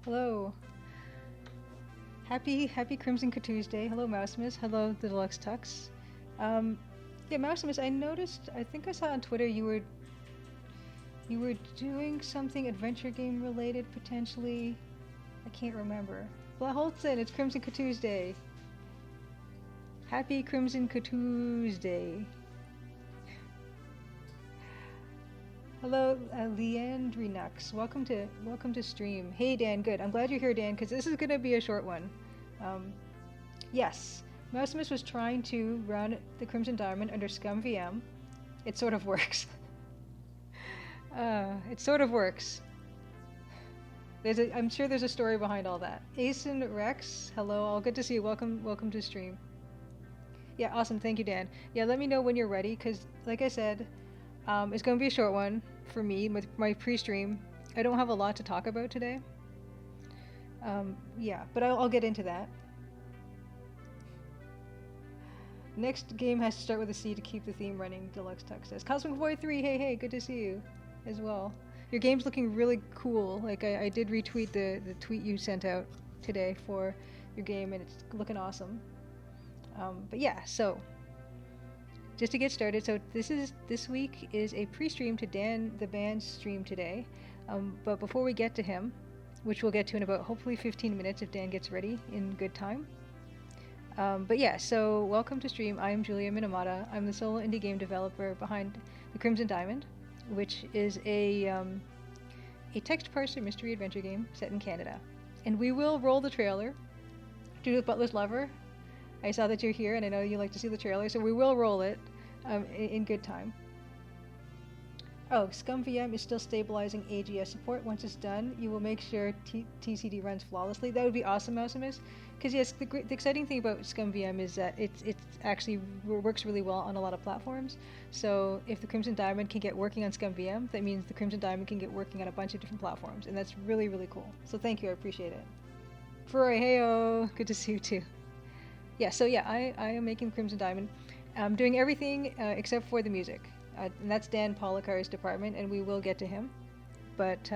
Hello. Happy Crimson Tuesday. Hello, Mousemas. Hello, the Deluxe Tux. Um, yeah, Mousemas. I noticed. I think I saw on Twitter you were doing something adventure game related potentially. I can't remember. Blaholtzen, it's Crimson Tuesday. Happy Crimson Tuesday. Hello, Leandrinux. Welcome to stream. Hey Dan, good. I'm glad you're here, Dan, because this is gonna be a short one. Um, yes, Mousemas was trying to run the Crimson Diamond under Scum VM. It sort of works. It sort of works. I'm sure there's a story behind all that. Asen Rex, hello, all good to see you. Welcome to stream. Yeah, awesome. Thank you, Dan. Yeah, let me know when you're ready, because like I said, it's going to be a short one for me with my pre-stream. I don't have a lot to talk about today. Yeah, but I'll get into that. Next game has to start with a C to keep the theme running, Deluxe Tux says. Cosmic Void 3, hey, good to see you as well. Your game's looking really cool. Like, I did retweet the tweet you sent out today for your game, and it's looking awesome. But yeah, so just to get started, so this week is a pre-stream to Dan the Band's stream today. But before we get to him, which we'll get to in about hopefully 15 minutes if Dan gets ready in good time. But yeah, so welcome to stream. I am Julia Minamata. I'm the solo indie game developer behind the Crimson Diamond, which is a text parser mystery adventure game set in Canada. And we will roll the trailer. Judith Butler's Lover, I saw that you're here, and I know you like to see the trailer, so we will roll it in good time. Oh, ScumVM is still stabilizing AGS support. Once it's done, you will make sure TCD runs flawlessly. That would be awesome, Mousemus. Because yes, the exciting thing about ScumVM is that it actually works really well on a lot of platforms. So if the Crimson Diamond can get working on ScumVM, that means the Crimson Diamond can get working on a bunch of different platforms, and that's really, really cool. So thank you, I appreciate it. Furry, heyo, good to see you too. Yeah, so yeah, I am making Crimson Diamond. I'm doing everything except for the music. And that's Dan Policar's department, and we will get to him. But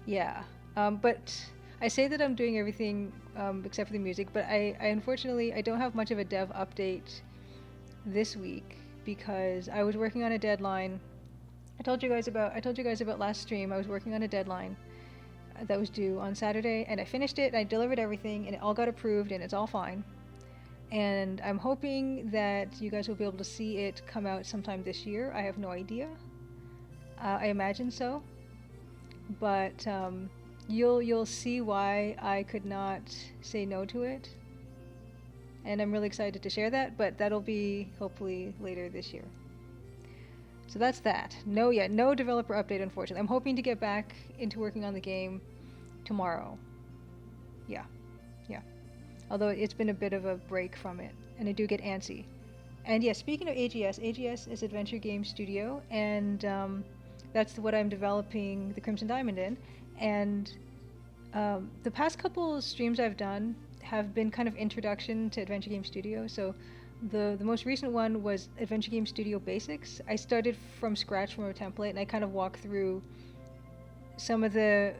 yeah, but I say that I'm doing everything except for the music. But I unfortunately I don't have much of a dev update this week because I was working on a deadline. I told you guys about last stream. I was working on a deadline that was due on Saturday, and I finished it. And I delivered everything, and it all got approved, and it's all fine. And I'm hoping that you guys will be able to see it come out sometime this year. I have no idea. I imagine so. But you'll see why I could not say no to it. And I'm really excited to share that, but that'll be hopefully later this year. So that's that. No developer update, unfortunately. I'm hoping to get back into working on the game tomorrow. Yeah. Although it's been a bit of a break from it, and I do get antsy. And yeah, speaking of AGS is Adventure Game Studio, and that's what I'm developing the Crimson Diamond in. And the past couple streams I've done have been kind of introduction to Adventure Game Studio. So the most recent one was Adventure Game Studio Basics. I started from scratch from a template, and I kind of walked through some of the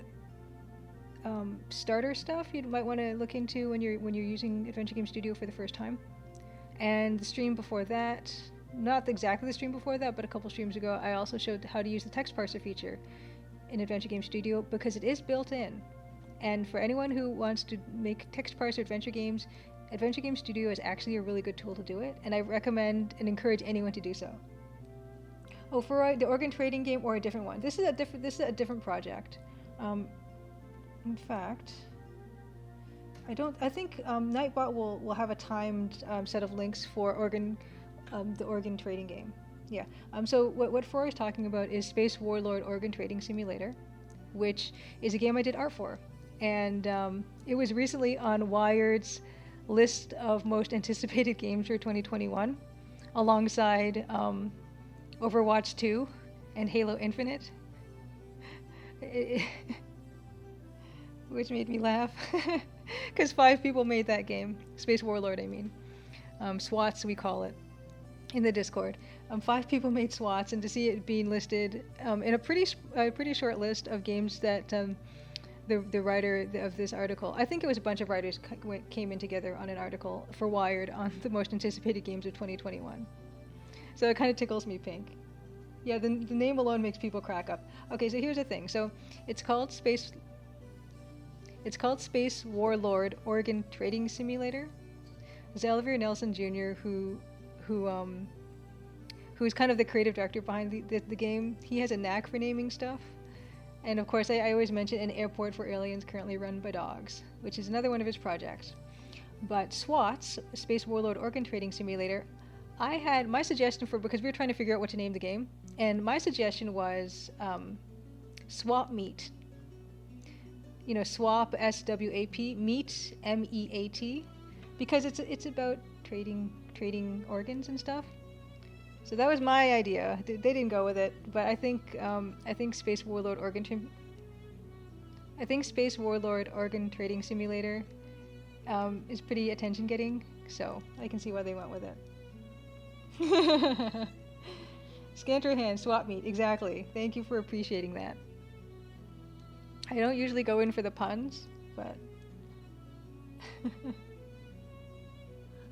starter stuff you might want to look into when you're using Adventure Game Studio for the first time. And the stream before that, not exactly the stream before that, but a couple streams ago, I also showed how to use the text parser feature in Adventure Game Studio because it is built in. And for anyone who wants to make text parser adventure games, Adventure Game Studio is actually a really good tool to do it, and I recommend and encourage anyone to do so. Oh, for the organ trading game or a different one. This is a different project. In fact, I think Nightbot will have a timed set of links for the organ trading game. Yeah. So what Froy is talking about is Space Warlord Organ Trading Simulator, which is a game I did art for, and it was recently on Wired's list of most anticipated games for 2021, alongside Overwatch 2 and Halo Infinite. Which made me laugh, because 5 people made that game. Space Warlord, I mean. SWATs, we call it, in the Discord. 5 people made SWATs, and to see it being listed in a pretty short list of games that the writer of this article. I think it was a bunch of writers came in together on an article for Wired on the most anticipated games of 2021. So it kind of tickles me pink. Yeah, the name alone makes people crack up. Okay, so here's the thing. So it's called Space Warlord Organ Trading Simulator. Zelda Nelson Jr., who's kind of the creative director behind the game, he has a knack for naming stuff. And of course, I always mention an airport for aliens currently run by dogs, which is another one of his projects. But SWAT's, Space Warlord Organ Trading Simulator, I had my suggestion because we were trying to figure out what to name the game, and my suggestion was Swap Meet. You know, swap, SWAP, meet, MEAT, because it's about trading organs and stuff. So that was my idea. They didn't go with it, but I think Space Warlord Organ Trading Simulator is pretty attention-getting, so I can see why they went with it. Scanter hand, swap meet, exactly. Thank you for appreciating that. I don't usually go in for the puns, but...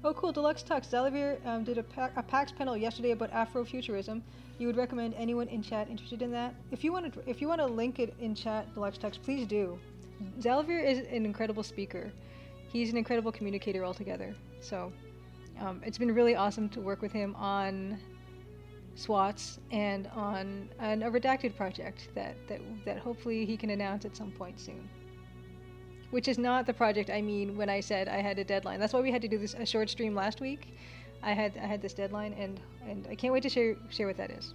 Oh, cool, Deluxe Tux. Zalavir did a PAX panel yesterday about Afrofuturism. You would recommend anyone in chat interested in that? If you want to link it in chat, Deluxe Tux, please do. Zalavir is an incredible speaker. He's an incredible communicator altogether. So it's been really awesome to work with him on SWATs and on a redacted project that hopefully he can announce at some point soon. Which is not the project I mean when I said I had a deadline. That's why we had to do a short stream last week. I had this deadline, and I can't wait to share what that is.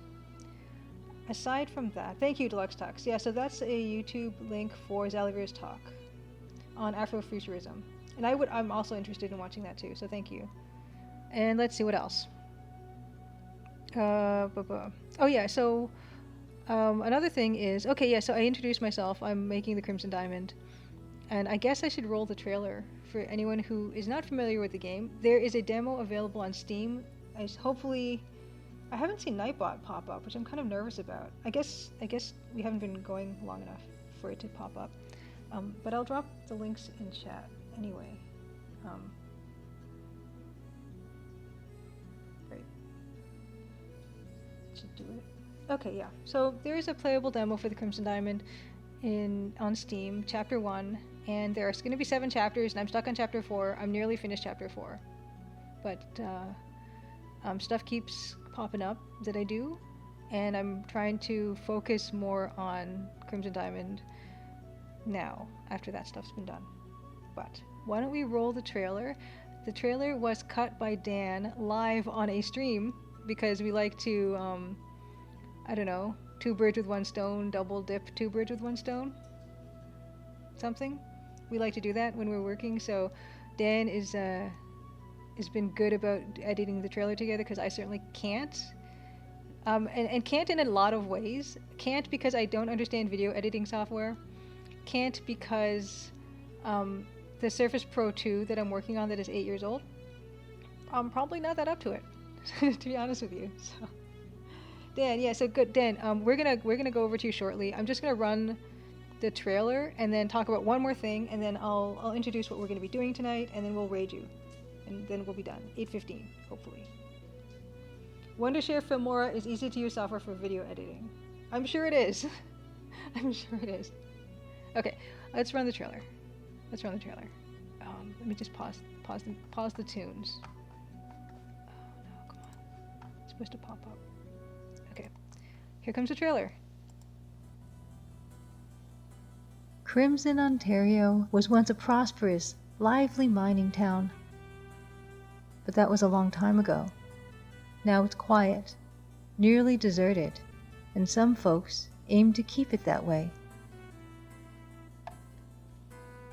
Aside from that, thank you, Deluxe Talks. Yeah, so that's a YouTube link for Zalavir's talk on Afrofuturism, and I'm also interested in watching that too. So thank you. And let's see what else. Oh yeah, so another thing is so I introduced myself. I'm making the Crimson Diamond. And I guess I should roll the trailer for anyone who is not familiar with the game. There is a demo available on Steam. I haven't seen Nightbot pop up, which I'm kind of nervous about. I guess we haven't been going long enough for it to pop up. But I'll drop the links in chat anyway. Great. Should do it. Okay, yeah. So there is a playable demo for the Crimson Diamond on Steam, Chapter 1. And there's going to be 7 chapters, and I'm stuck on Chapter 4. I'm nearly finished Chapter 4. But stuff keeps popping up that I do, and I'm trying to focus more on Crimson Diamond now, after that stuff's been done. But why don't we roll the trailer? The trailer was cut by Dan live on a stream, because we like to, I don't know, 2 birds with 1 stone, double dip 2 birds with 1 stone? Something? We like to do that when we're working, so Dan has been good about editing the trailer together, because I certainly can't. And can't in a lot of ways. Can't because I don't understand video editing software. Can't because the Surface Pro 2 that I'm working on that is 8 years old, I'm probably not that up to it, to be honest with you. So, Dan, yeah, so good. Dan, we're gonna go over to you shortly. I'm just gonna run the trailer and then talk about one more thing, and then I'll introduce what we're going to be doing tonight, and then we'll raid you, and then we'll be done. 8:15, hopefully. Wondershare Filmora is easy to use software for video editing. I'm sure it is. I'm sure it is. Okay, let's run the trailer. Let me just pause the tunes. Oh no, come on. It's supposed to pop up. Okay, here comes the trailer. Crimson, Ontario was once a prosperous, lively mining town. But that was a long time ago. Now it's quiet, nearly deserted, and some folks aim to keep it that way.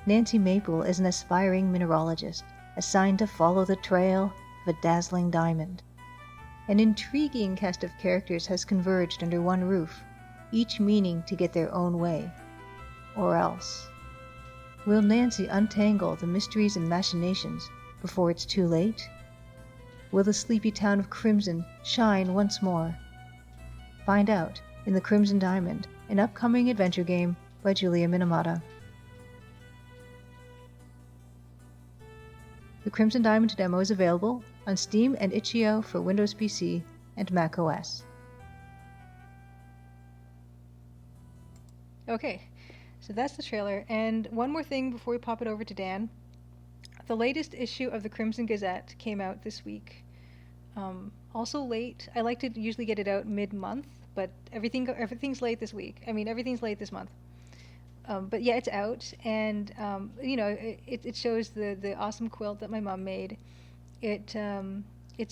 Nancy Maple is an aspiring mineralogist, assigned to follow the trail of a dazzling diamond. An intriguing cast of characters has converged under one roof, each meaning to get their own way. Or else. Will Nancy untangle the mysteries and machinations before it's too late? Will the sleepy town of Crimson shine once more? Find out in The Crimson Diamond, an upcoming adventure game by Julia Minamata. The Crimson Diamond demo is available on Steam and itch.io for Windows PC and Mac OS. Okay, so that's the trailer. And one more thing before we pop it over to Dan. The latest issue of the Crimson Gazette came out this week. Also late. I like to usually get it out mid-month, but everything's late this week. I mean, everything's late this month. But yeah, it's out, and it shows the awesome quilt that my mom made. It's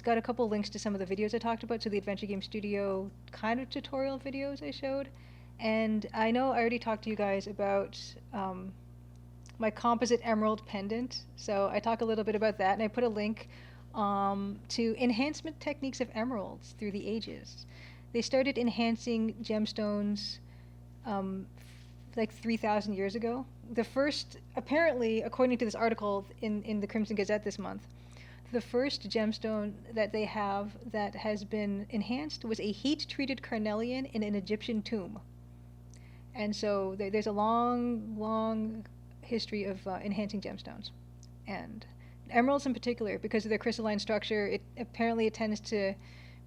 got a couple links to some of the videos I talked about, so the Adventure Game Studio kind of tutorial videos I showed. And I know I already talked to you guys about my composite emerald pendant, so I talk a little bit about that, and I put a link to enhancement techniques of emeralds through the ages. They started enhancing gemstones like 3,000 years ago. The first, apparently, according to this article in the Crimson Gazette this month, the first gemstone that they have that has been enhanced was a heat-treated carnelian in an Egyptian tomb. And so there's a long, long history of enhancing gemstones. And emeralds in particular, because of their crystalline structure, it tends to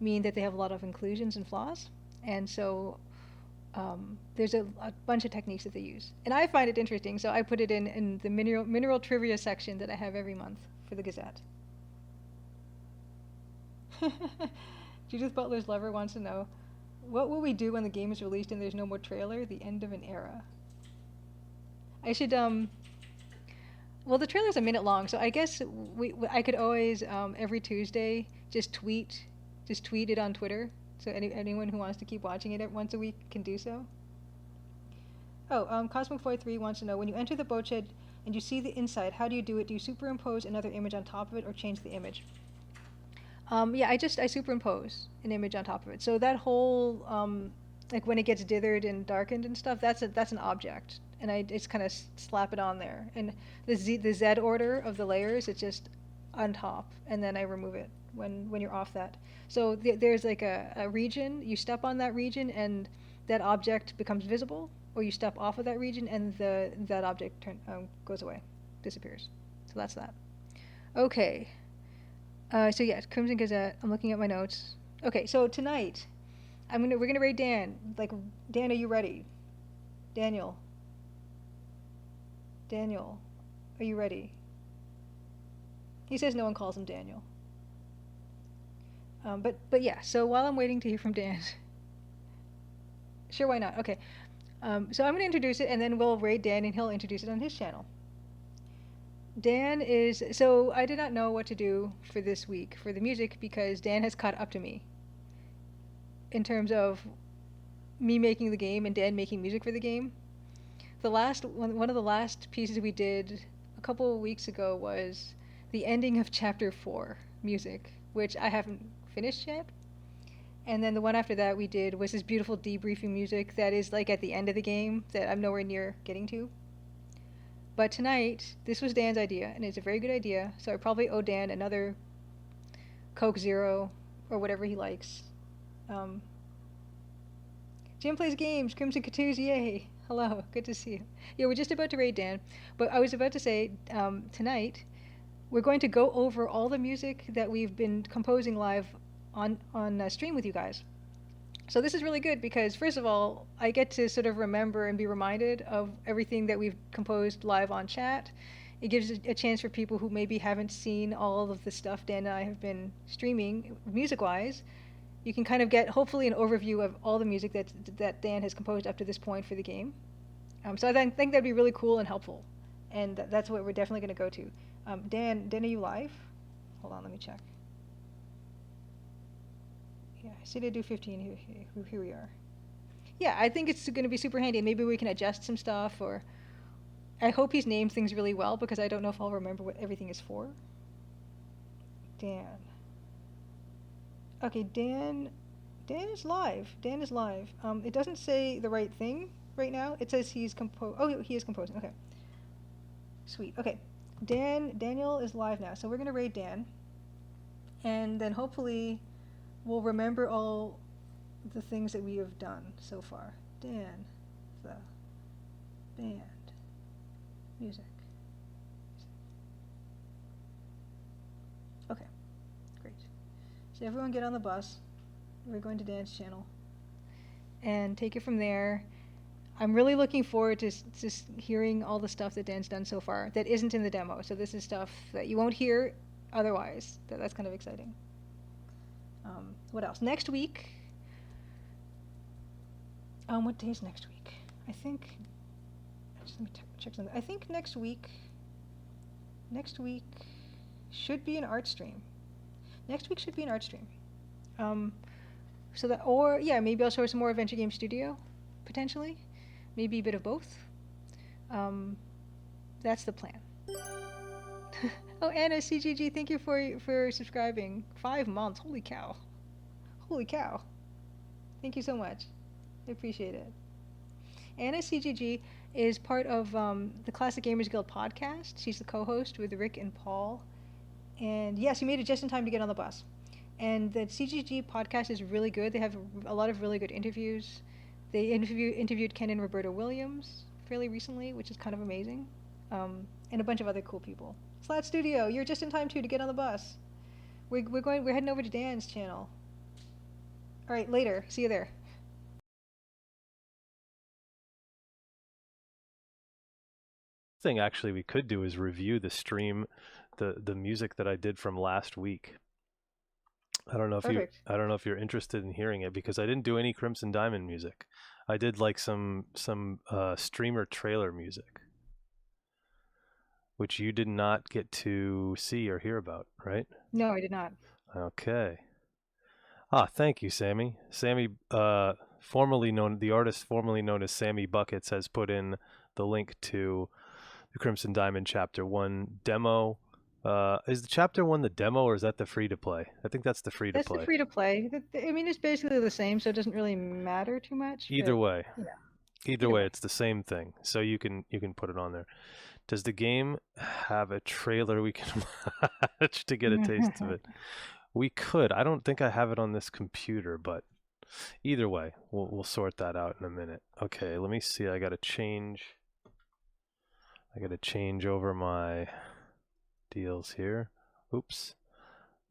mean that they have a lot of inclusions and flaws. And so there's a bunch of techniques that they use. And I find it interesting, so I put it in the mineral trivia section that I have every month for the Gazette. Judith Butler's lover wants to know, what will we do when the game is released and there's no more trailer? The end of an era. I should, well, the trailer's a minute long, so I guess I could always, every Tuesday, just tweet it on Twitter. So anyone who wants to keep watching it once a week can do so. Oh, Cosmic43 wants to know, when you enter the boat shed and you see the inside, how do you do it? Do you superimpose another image on top of it or change the image? Yeah, I superimpose an image on top of it. So that whole, like when it gets dithered and darkened and stuff, that's an object. And I just kind of slap it on there. And the Z order of the layers, it's just on top, and then I remove it when you're off that. So there's like a region, you step on that region and that object becomes visible, or you step off of that region and that object goes away, disappears. So that's that. Okay. So yeah, Crimson Gazette, I'm looking at my notes. Okay, so tonight, we're gonna raid Dan. Like, Dan, are you ready? Daniel, are you ready? He says no one calls him Daniel. But yeah, so while I'm waiting to hear from Dan, sure, why not? Okay, so I'm gonna introduce it, and then we'll raid Dan, and he'll introduce it on his channel. Dan is, so I did not know what to do for this week for the music because Dan has caught up to me in terms of me making the game and Dan making music for the game. One of the last pieces we did a couple of weeks ago was the ending of Chapter 4 music, which I haven't finished yet. And then the one after that we did was this beautiful debriefing music that is like at the end of the game that I'm nowhere near getting to. But tonight, this was Dan's idea, and it's a very good idea, so I probably owe Dan another Coke Zero, or whatever he likes. Jim plays games, Crimson Catoos, yay! Hello, good to see you. Yeah, we're just about to raid Dan, but I was about to say, tonight, we're going to go over all the music that we've been composing live on stream with you guys. So this is really good because, first of all, I get to sort of remember and be reminded of everything that we've composed live on chat. It gives a chance for people who maybe haven't seen all of the stuff Dan and I have been streaming music-wise. You can kind of get, hopefully, an overview of all the music that Dan has composed up to this point for the game. So I think that'd be really cool and helpful. And that's what we're definitely going to go to. Dan, are you live? Hold on, let me check. Yeah, I said I do 15. Here we are. Yeah, I think it's going to be super handy. Maybe we can adjust some stuff, or I hope he's named things really well because I don't know if I'll remember what everything is for. Dan. Okay, Dan is live. Dan is live. It doesn't say the right thing right now. It says he's Oh, he is composing. Okay. Sweet. Okay. Daniel is live now, so we're going to raid Dan. And then hopefully we'll remember all the things that we have done so far. Dan, the band, music. So everyone get on the bus. We're going to Dance Channel. And take it from there. I'm really looking forward to just hearing all the stuff that Dan's done so far that isn't in the demo. So this is stuff that you won't hear otherwise. That's kind of exciting. What else? Next week. What day is next week? I think. Just let me check something. I think next week should be an art stream. Next week should be an art stream. So that, or yeah, maybe I'll show some more Adventure Game Studio, potentially. Maybe a bit of both. That's the plan. Oh, Anna CGG, thank you for subscribing. 5 months, holy cow. Holy cow. Thank you so much. I appreciate it. Anna CGG is part of the Classic Gamers Guild podcast. She's the co-host with Rick and Paul. And yes, you made it just in time to get on the bus. And the CGG podcast is really good. They have a lot of really good interviews. They interviewed Ken and Roberta Williams fairly recently, which is kind of amazing. And a bunch of other cool people. Slat Studio, you're just in time too to get on the bus. We're heading over to Dan's channel. All right, later. See you there. Thing actually we could do is review the stream, the music that I did from last week. I don't know if you're interested in hearing it, because I didn't do any Crimson Diamond music. I did like some streamer trailer music, which you did not get to see or hear about, right? No, I did not. Okay. Thank you, Sammy. Sammy, the artist formerly known as Sammy Buckets, has put in the link to the Crimson Diamond Chapter 1 demo. Is the Chapter 1 the demo, or is that the free-to-play? I think that's the free-to-play. That's the free-to-play. I mean, it's basically the same, so it doesn't really matter too much. Either way. Yeah. Either way, it's the same thing. So you can put it on there. Does the game have a trailer we can watch to get a taste of it? We could. I don't think I have it on this computer, but either way, we'll sort that out in a minute. Okay, let me see. I got to change over my deals here. Oops.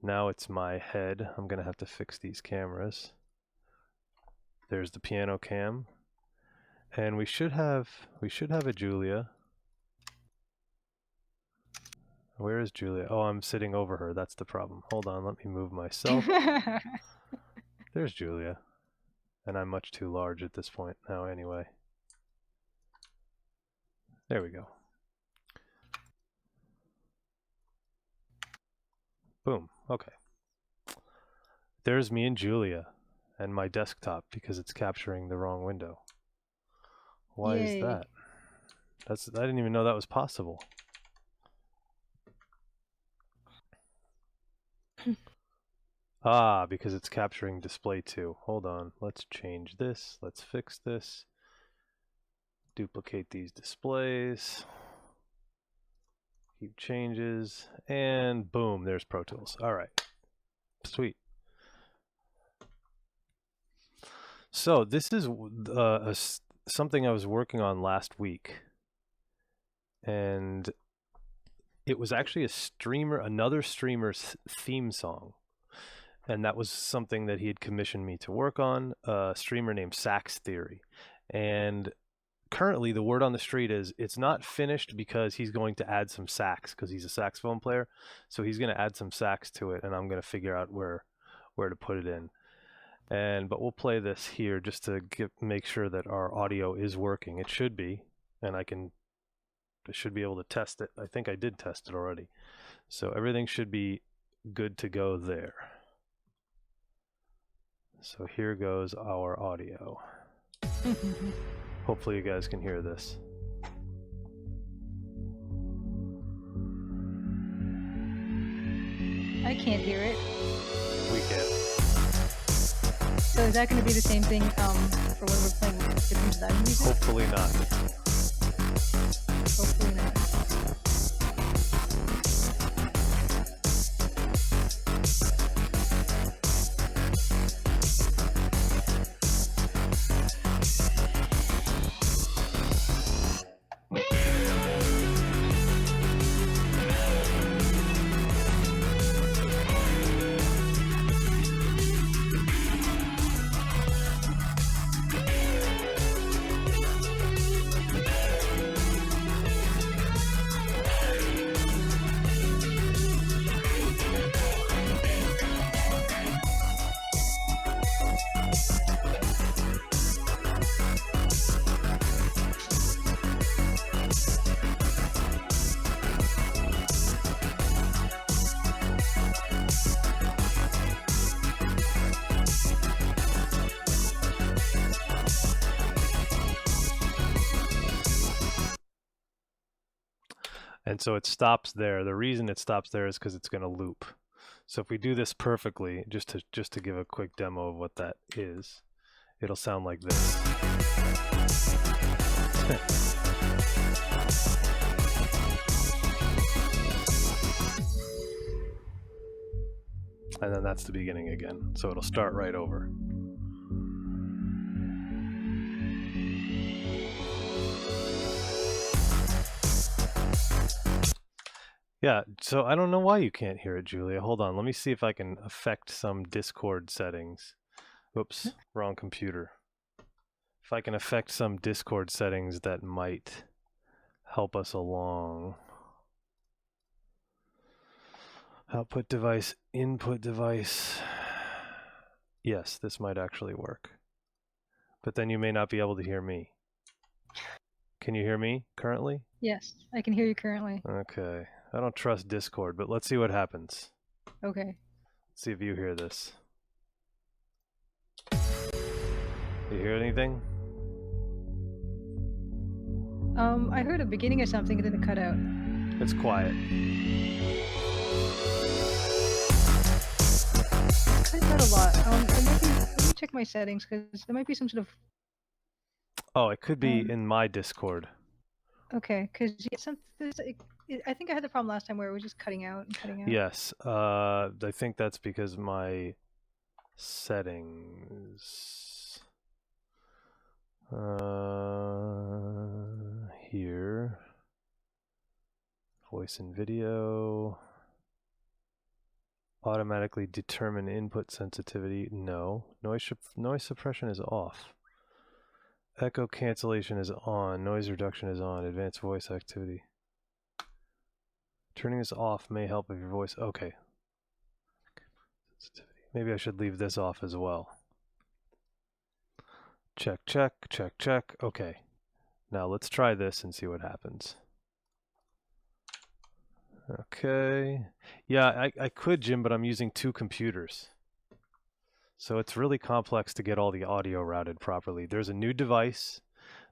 Now it's my head. I'm gonna have to fix these cameras. There's the piano cam, and we should have a Julia. Where is Julia? Oh, I'm sitting over her. That's the problem. Hold on, let me move myself. There's Julia, and I'm much too large at this point now. Anyway, there we go. Boom. Okay. There's me and Julia and my desktop, because it's capturing the wrong window. Why Yay. is that? I didn't even know that was possible. Because it's capturing display 2. Hold on. Let's change this. Let's fix this. Duplicate these displays. Keep changes, and boom, there's Pro Tools. All right, sweet. So this is something I was working on last week, and it was actually another streamer's theme song, and that was something that he had commissioned me to work on. A streamer named Sax Theory, and currently the word on the street is it's not finished, because he's going to add some sax, because he's a saxophone player. So he's going to add some sax to it, and I'm going to figure out where to put it in. But we'll play this here just to make sure that our audio is working. It should be, and I should be able to test it. I think I did test it already. So everything should be good to go there. So here goes our audio. Hopefully you guys can hear this. I can't hear it. We can. So is that going to be the same thing for when we're playing the Crimson Diamond music? Hopefully not. Hopefully not. And so it stops there. The reason it stops there is because it's going to loop. So if we do this perfectly, just to give a quick demo of what that is, it'll sound like this. And then that's the beginning again. So it'll start right over. Yeah, so I don't know why you can't hear it, Julia. Hold on, let me see if I can affect some Discord settings. Oops, wrong computer. If I can affect some Discord settings that might help us along. Output device, input device. Yes, this might actually work. But then you may not be able to hear me. Can you hear me currently? Yes, I can hear you currently. Okay. I don't trust Discord, but let's see what happens. Okay. Let's see if you hear this. You hear anything? I heard a beginning of something and then it cut out. It's quiet. It cut out a lot. It might be, let me check my settings because there might be some sort of. Oh, it could be in my Discord. Okay, because I think I had the problem last time where it was just cutting out and cutting out. Yes, I think that's because my settings here, voice and video, automatically determine input sensitivity. No, noise suppression is off. Echo cancellation is on. Noise reduction is on. Advanced voice activity. Turning this off may help if your voice. Okay. Maybe I should leave this off as well. Check, check, check, check. Okay. Now let's try this and see what happens. Okay. Yeah, I could, Jim, but I'm using 2 computers. So it's really complex to get all the audio routed properly. There's a new device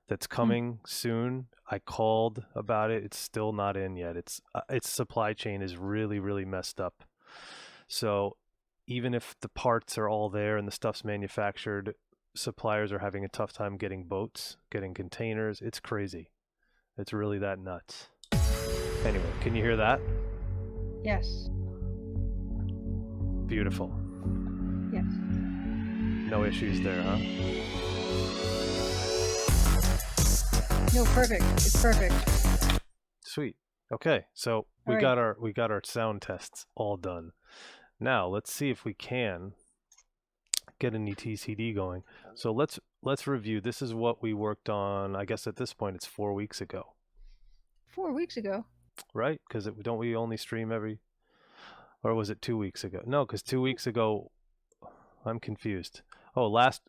that's coming soon. I called about it. It's still not in yet. Its supply chain is really, really messed up. So even if the parts are all there and the stuff's manufactured, suppliers are having a tough time getting boats, getting containers. It's crazy. It's really that nuts. Anyway, can you hear that? Yes. Beautiful. Yes. No issues there, huh? No, perfect. It's perfect. Sweet. Okay, so we got our sound tests all done. Now let's see if we can get an ETCD going. So let's review. This is what we worked on. I guess at this point it's 4 weeks ago. 4 weeks ago. Right? Because don't we only stream every? Or was it 2 weeks ago? No, because 2 weeks ago, I'm confused. Oh, last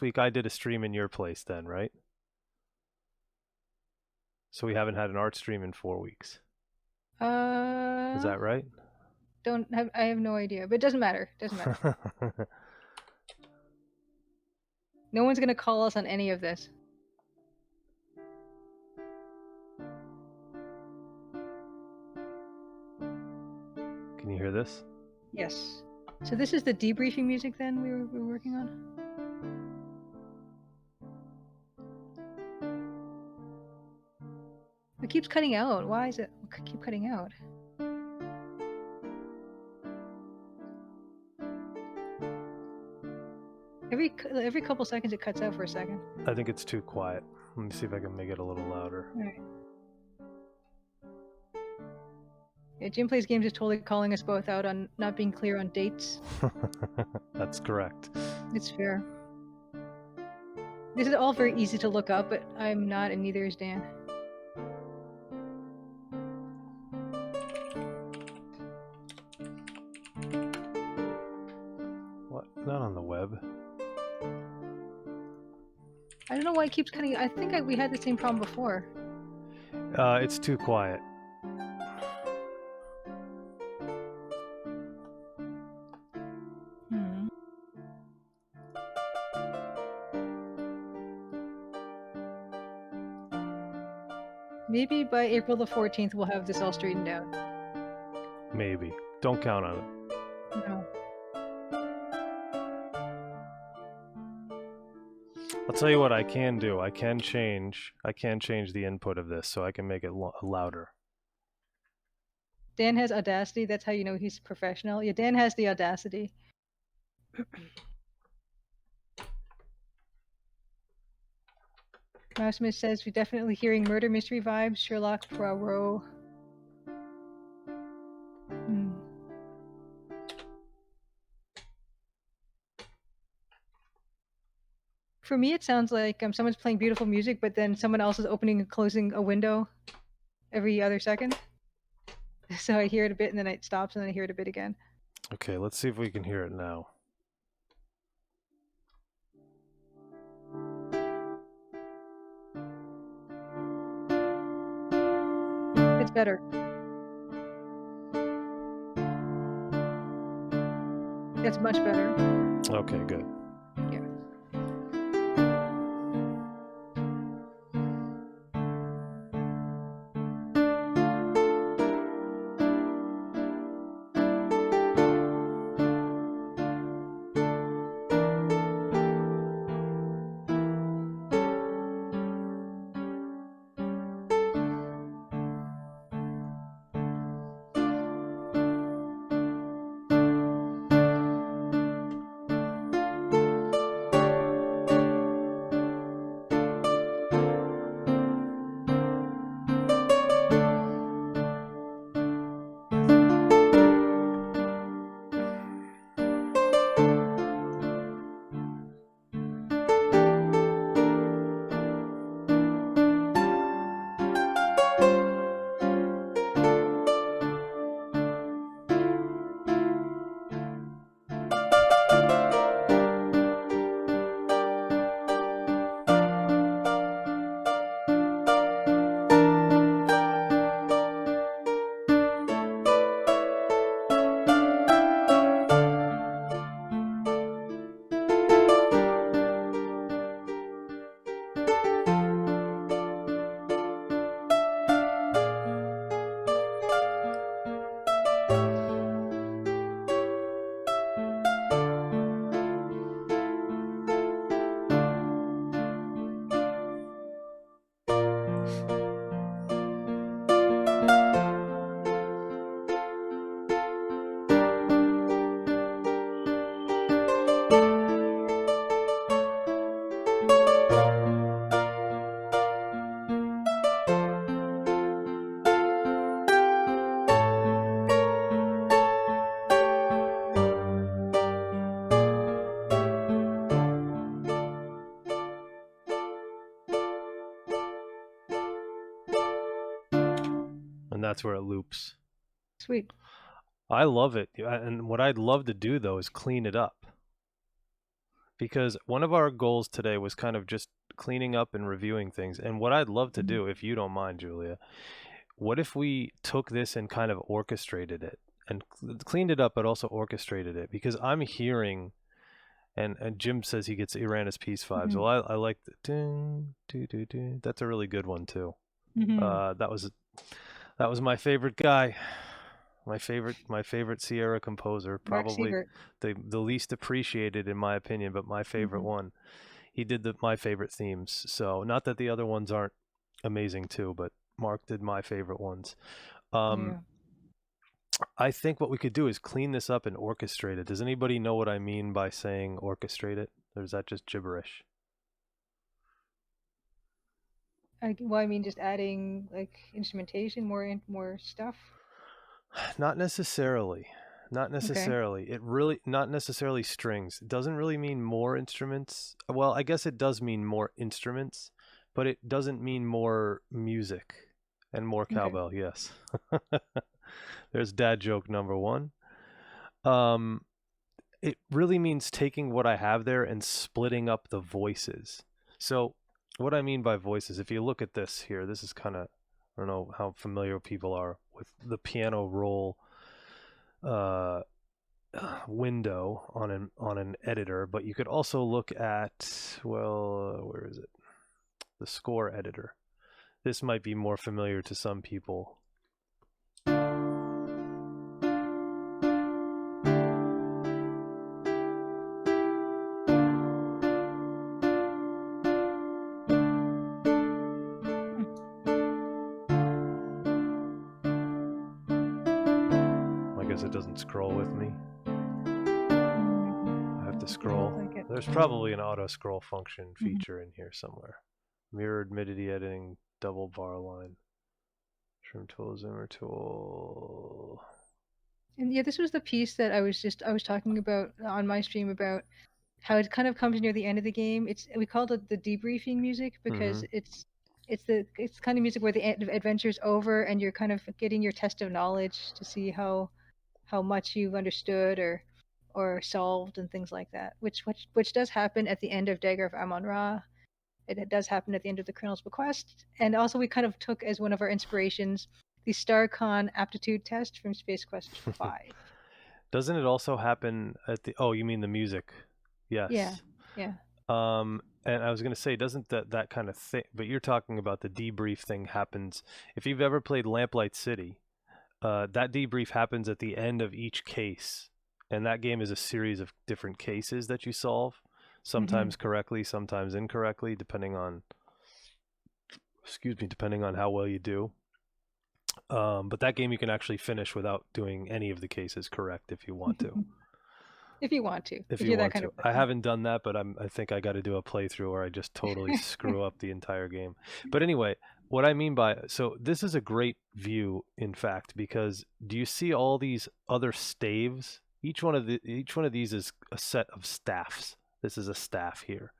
week I did a stream in your place then, right? So we haven't had an art stream in 4 weeks. Is that right? I have no idea, but it doesn't matter. Doesn't matter. No one's gonna call us on any of this. Can you hear this? Yes. So this is the debriefing music then we were working on? It keeps cutting out. Why is it keep cutting out? Every couple seconds it cuts out for a second. I think it's too quiet. Let me see if I can make it a little louder. All right. Yeah, Jim Plays Games is totally calling us both out on not being clear on dates. That's correct. It's fair. This is all very easy to look up, but I'm not, and neither is Dan. What? Not on the web. I don't know why it keeps cutting. I think we had the same problem before. It's too quiet. Maybe by April the 14th we'll have this all straightened out. Maybe. Don't count on it. No. I'll tell you what I can do. I can change the input of this so I can make it louder. Dan has audacity. That's how you know he's professional. Yeah, Dan has the audacity. Mousemith says we're definitely hearing murder mystery vibes. Sherlock Poirot. For me, it sounds like someone's playing beautiful music, but then someone else is opening and closing a window every other second. So I hear it a bit, and then it stops, and then I hear it a bit again. Okay, let's see if we can hear it now. It's better. It's much better. Okay, good. Yeah. And that's where it loops. Sweet. I love it. And what I'd love to do, though, is clean it up. Because one of our goals today was kind of just cleaning up and reviewing things. And what I'd love to do, if you don't mind, Julia, what if we took this and kind of orchestrated it and cleaned it up, but also orchestrated it? Because I'm hearing, and Jim says he ran his peace vibes. Well, I like the ding, doo, doo, doo. That's a really good one too. That was my favorite guy. My favorite Sierra composer, probably the least appreciated in my opinion, but my favorite one. He did my favorite themes. So not that the other ones aren't amazing too, but Mark did my favorite ones. I think what we could do is clean this up and orchestrate it. Does anybody know what I mean by saying orchestrate it? Or is that just gibberish? I mean, just adding like instrumentation, more stuff. Not necessarily. Okay. It really, not necessarily strings. It doesn't really mean more instruments. Well, I guess it does mean more instruments, but it doesn't mean more music and more cowbell. Okay. Yes. There's dad joke number one. It really means taking what I have there and splitting up the voices. So what I mean by voices, if you look at this here, this is kind of, I don't know how familiar people are with the piano roll window on an editor, but you could also look at, well, where is it? The score editor. This might be more familiar to some people. I guess it doesn't scroll with me. I have to scroll. Like There's probably an auto scroll function feature in here somewhere. Mirrored MIDI editing, double bar line. Trim tool, zoomer tool. And yeah, this was the piece that I was talking about on my stream about how it kind of comes near the end of the game. We called it the debriefing music because it's kind of music where the adventure's over and you're kind of getting your test of knowledge to see how much you've understood or solved and things like that. Which does happen at the end of Dagger of Amon-Ra. It does happen at the end of the Colonel's Bequest. And also we kind of took as one of our inspirations the StarCon aptitude test from Space Quest 5. Doesn't it also happen at the... Oh, you mean the music? Yes. Yeah. And I was going to say, doesn't that kind of thing... But you're talking about the debrief thing happens... If you've ever played Lamplight City, that debrief happens at the end of each case. And that game is a series of different cases that you solve. Sometimes correctly, sometimes incorrectly, depending on how well you do. But that game you can actually finish without doing any of the cases correct if you want to. If you want to. If you want to. I haven't done that, but I think I got to do a playthrough where I just totally screw up the entire game. But anyway, what I mean by... So this is a great view, in fact, because do you see all these other staves? Each one of these is a set of staffs. This is a staff here.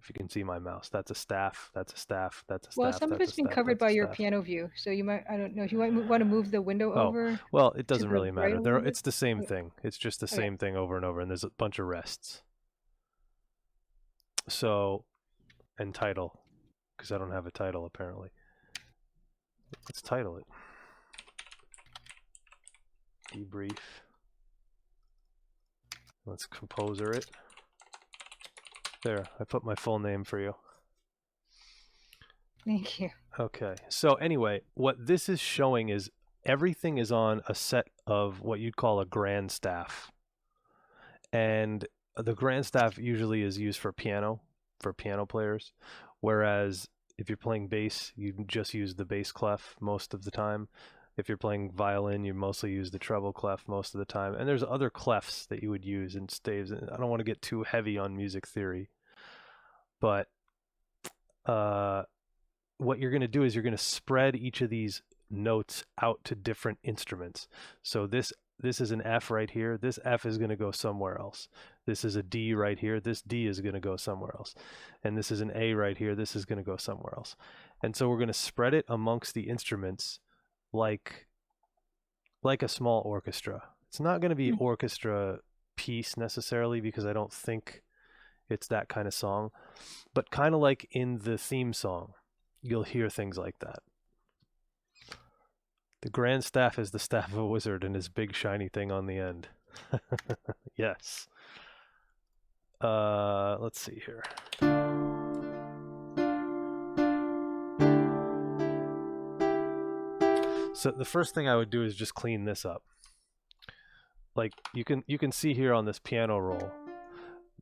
If you can see my mouse, that's a staff, that's a staff, that's a staff. Well, some of it's been covered by your piano view, so you might, I don't know, if you might want to move the window over. Well, it doesn't really matter. Right, It's the same thing. It's just the same thing over and over, and there's a bunch of rests. So, and title, because I don't have a title apparently. Let's title it. Debrief. Let's composer it. There, I put my full name for you. Thank you. Okay, so anyway, what this is showing is everything is on a set of what you'd call a grand staff. And the grand staff usually is used for piano players, whereas if you're playing bass, you just use the bass clef most of the time. If you're playing violin, you mostly use the treble clef most of the time. And there's other clefs that you would use in staves. I don't want to get too heavy on music theory, but what you're going to do is you're going to spread each of these notes out to different instruments. So this is an F right here. This F is going to go somewhere else. This is a D right here. This D is going to go somewhere else. And this is an A right here. This is going to go somewhere else. And so we're going to spread it amongst the instruments like a small orchestra. It's not going to be orchestra piece necessarily because I don't think it's that kind of song, but kind of like in the theme song, you'll hear things like that. The grand staff is the staff of a wizard and his big shiny thing on the end. Yes. Let's see here. So the first thing I would do is just clean this up. Like you can see here on this piano roll,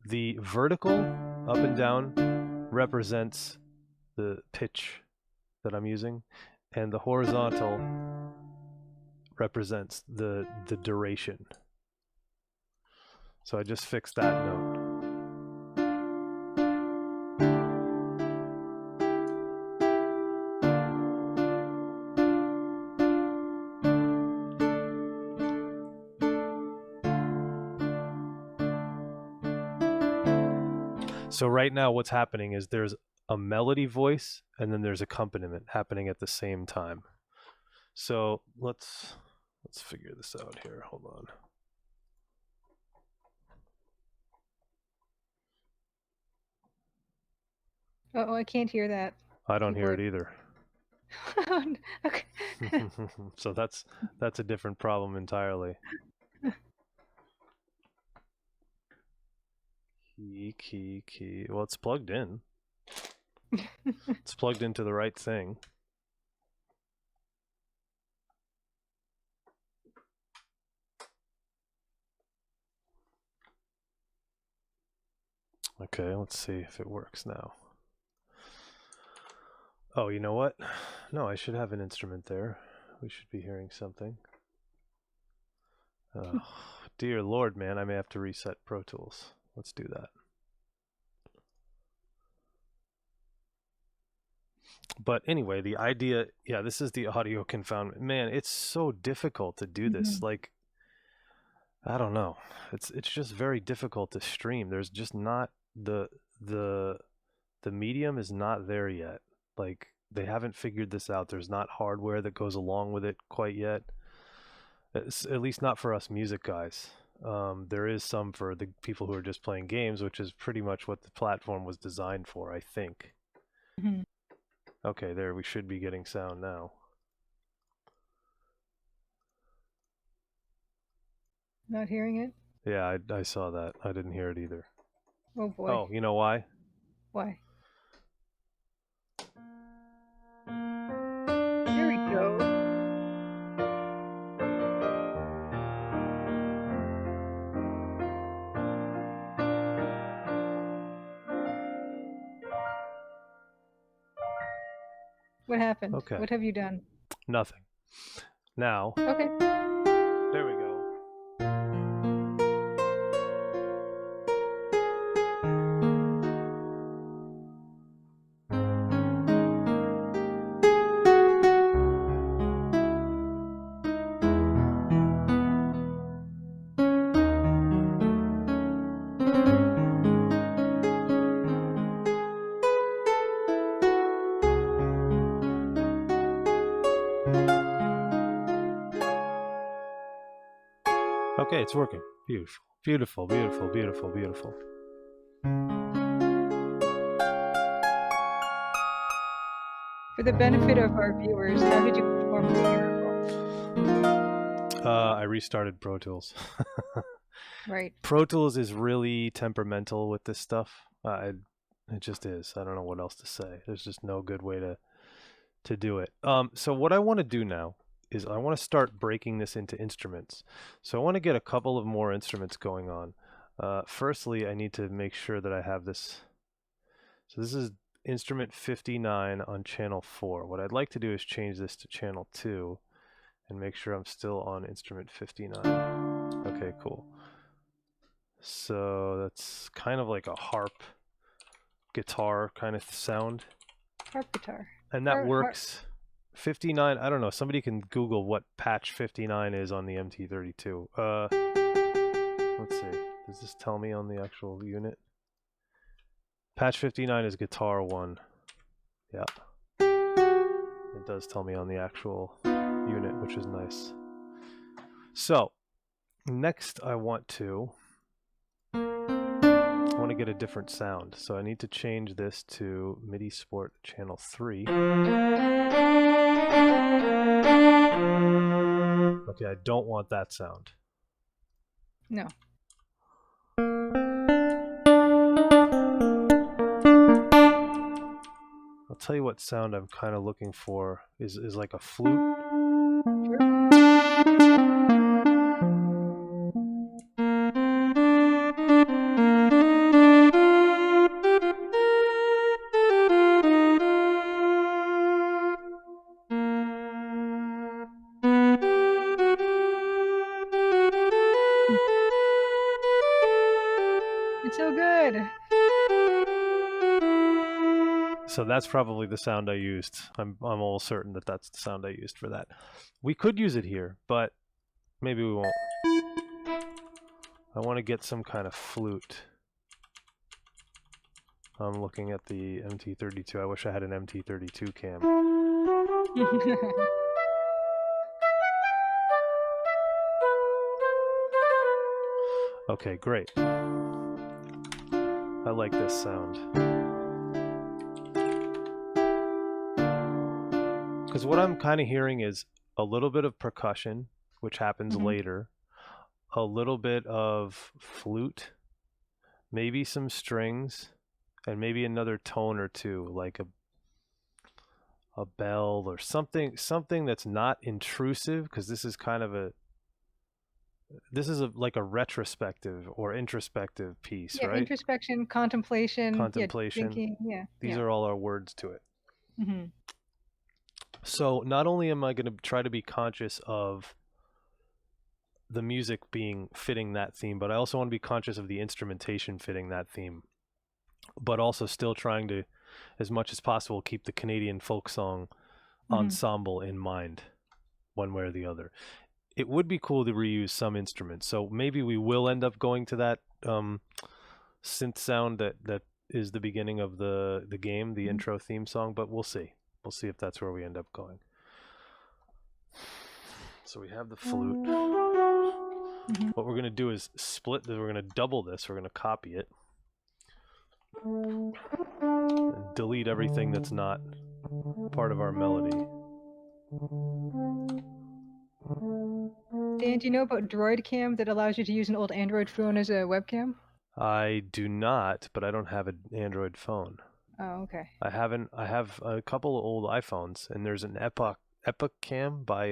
the vertical up and down represents the pitch that I'm using, and the horizontal represents the duration. So I just fixed that note. So right now what's happening is there's a melody voice and then there's accompaniment happening at the same time. So let's figure this out here. Hold on. Oh, I can't hear that. I don't hear it either. Okay. So that's a different problem entirely. Key. Well, it's plugged in. It's plugged into the right thing. Okay, let's see if it works now. Oh, you know what? No, I should have an instrument there. We should be hearing something. Oh, dear Lord, man, I may have to reset Pro Tools. Let's do that. But anyway, the idea, yeah, this is the audio confoundment. Man, it's so difficult to do this. Like, I don't know. It's just very difficult to stream. There's just not the medium is not there yet. Like, they haven't figured this out. There's not hardware that goes along with it quite yet. At least not for us music guys. There is some for the people who are just playing games, which is pretty much what the platform was designed for, I think. Okay, there, we should be getting sound now. Not hearing it? Yeah, I saw that. I didn't hear it either. Oh boy. Oh, you know why? Why? There we go. What happened? Okay. What have you done? Nothing. Now. Okay. There we go. Okay, it's working. Beautiful. Beautiful, beautiful, beautiful, beautiful. For the benefit of our viewers, how did you perform the miracle? I restarted Pro Tools. Right. Pro Tools is really temperamental with this stuff. It just is. I don't know what else to say. There's just no good way to do it. So what I want to do now is I want to start breaking this into instruments. So I want to get a couple of more instruments going on. Firstly, I need to make sure that I have this. So this is instrument 59 on channel 4. What I'd like to do is change this to channel 2 and make sure I'm still on instrument 59. Okay, cool. So that's kind of like a harp guitar kind of sound. Harp guitar. And that works. 59, I don't know. Somebody can Google what patch 59 is on the MT32. Let's see. Does this tell me on the actual unit? Patch 59 is guitar 1. Yeah. It does tell me on the actual unit, which is nice. So, next I want to get a different sound. So I need to change this to MIDI Sport channel 3. Okay, I don't want that sound. No. I'll tell you what sound I'm kind of looking for is like a flute. It's so good. So that's probably the sound I used. I'm almost certain that that's the sound I used for that. We could use it here, but maybe we won't. I want to get some kind of flute. I'm looking at the MT32. I wish I had an MT32 cam. Okay, great. I like this sound. Because what I'm kind of hearing is a little bit of percussion, which happens later, a little bit of flute, maybe some strings, and maybe another tone or two, like a bell or something that's not intrusive, because this is kind of This is like a retrospective or introspective piece, Yeah, right? introspection, contemplation, Contemplation. thinking. Yeah. These are all our words to it. Mm-hmm. So not only am I going to try to be conscious of the music being fitting that theme, but I also want to be conscious of the instrumentation fitting that theme, but also still trying to, as much as possible, keep the Canadian folk song ensemble in mind, one way or the other. It would be cool to reuse some instruments, so maybe we will end up going to that synth sound that is the beginning of the game, the intro theme song, but we'll see. We'll see if that's where we end up going. So we have the flute. What we're going to do is split this. We're going to double this. We're going to copy it and delete everything that's not part of our melody. Dan, do you know about Droid Cam that allows you to use an old Android phone as a webcam? I do not, but I don't have an Android phone. Oh, okay. I have a couple of old iPhones, and there's an Epic Cam by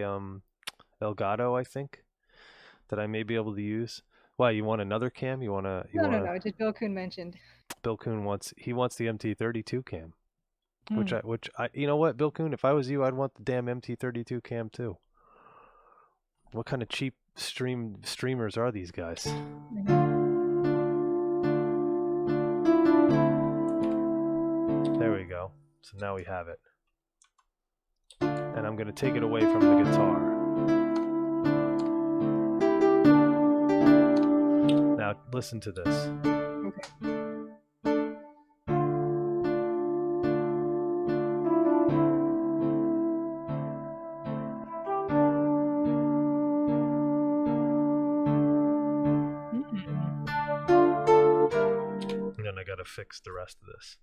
Elgato, I think, that I may be able to use. Why, you want another cam? No, just Bill Kuhn mentioned. Bill Kuhn wants the MT32 cam. Which I you know what, Bill Kuhn, if I was you, I'd want the damn MT32 cam too. What kind of cheap streamers are these guys? There we go. So now we have it. And I'm going to take it away from the guitar. Now listen to this. Okay. And then I got to fix the rest of this.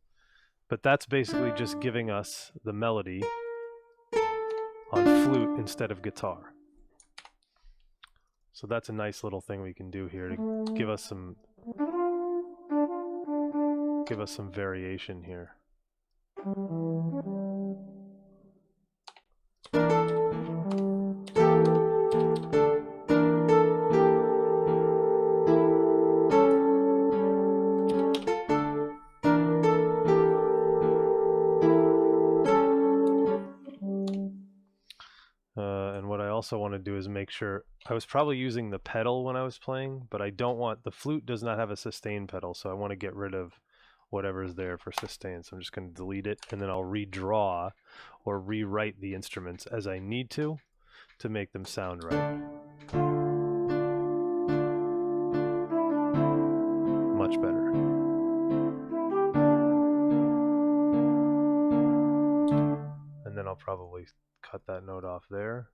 But that's basically just giving us the melody on flute instead of guitar. So that's a nice little thing we can do here to give us some variation here. And what I also want to do is make sure, I was probably using the pedal when I was playing, but I don't want, the flute does not have a sustain pedal, so I want to get rid of whatever's there for sustain. So I'm just going to delete it, and then I'll redraw or rewrite the instruments as I need to make them sound right. Much better. And then I'll probably cut that note off there.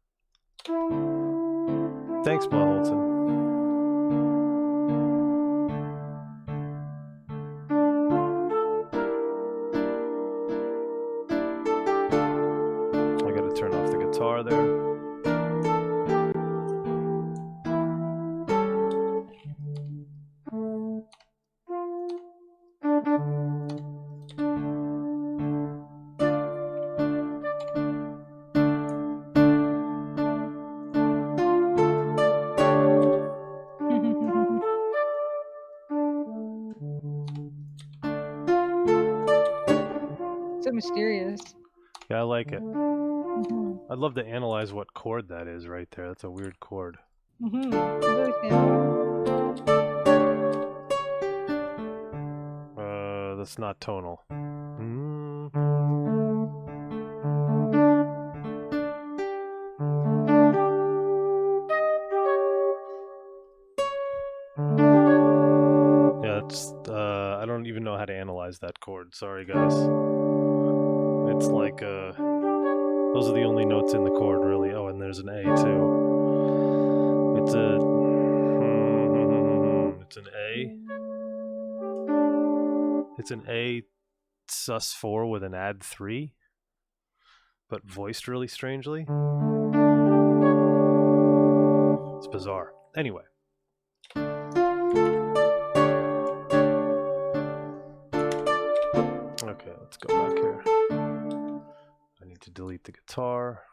Thanks, Blaholton. I gotta turn off the guitar there. So mysterious. Yeah, I like it. I'd love to analyze what chord that is right there. That's a weird chord. Really That's not tonal. Yeah, it's I don't even know how to analyze that chord. Sorry, guys. It's like those are the only notes in the chord, really. Oh, and there's an A too. It's an A. It's an A sus4 with an add 3, but voiced really strangely. It's bizarre. Anyway. Okay, let's go back here. I need to delete the guitar.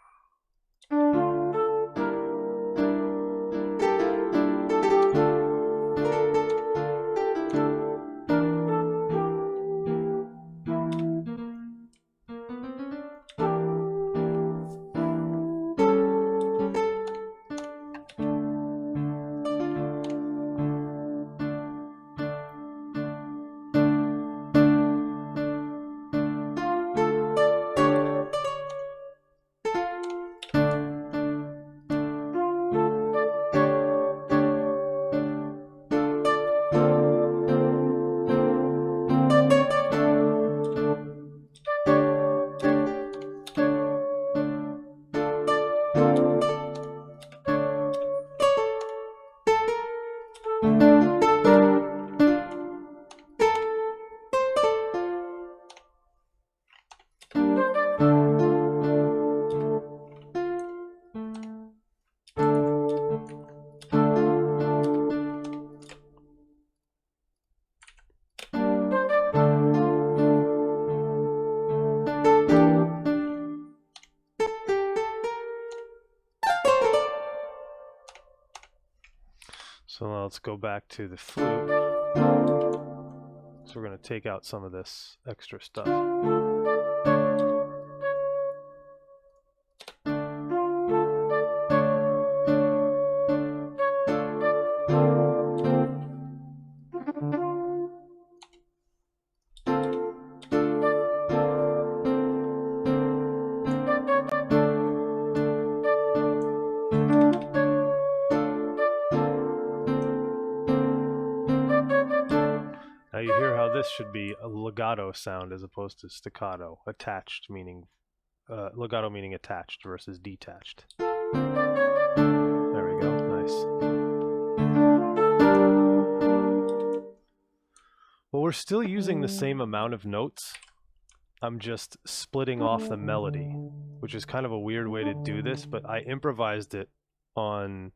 So now let's go back to the flute. So we're going to take out some of this extra stuff. Now you hear how this should be a legato sound as opposed to staccato. Attached meaning, legato meaning attached versus detached. There we go, nice. Well, we're still using the same amount of notes. I'm just splitting off the melody, which is kind of a weird way to do this, but I improvised it on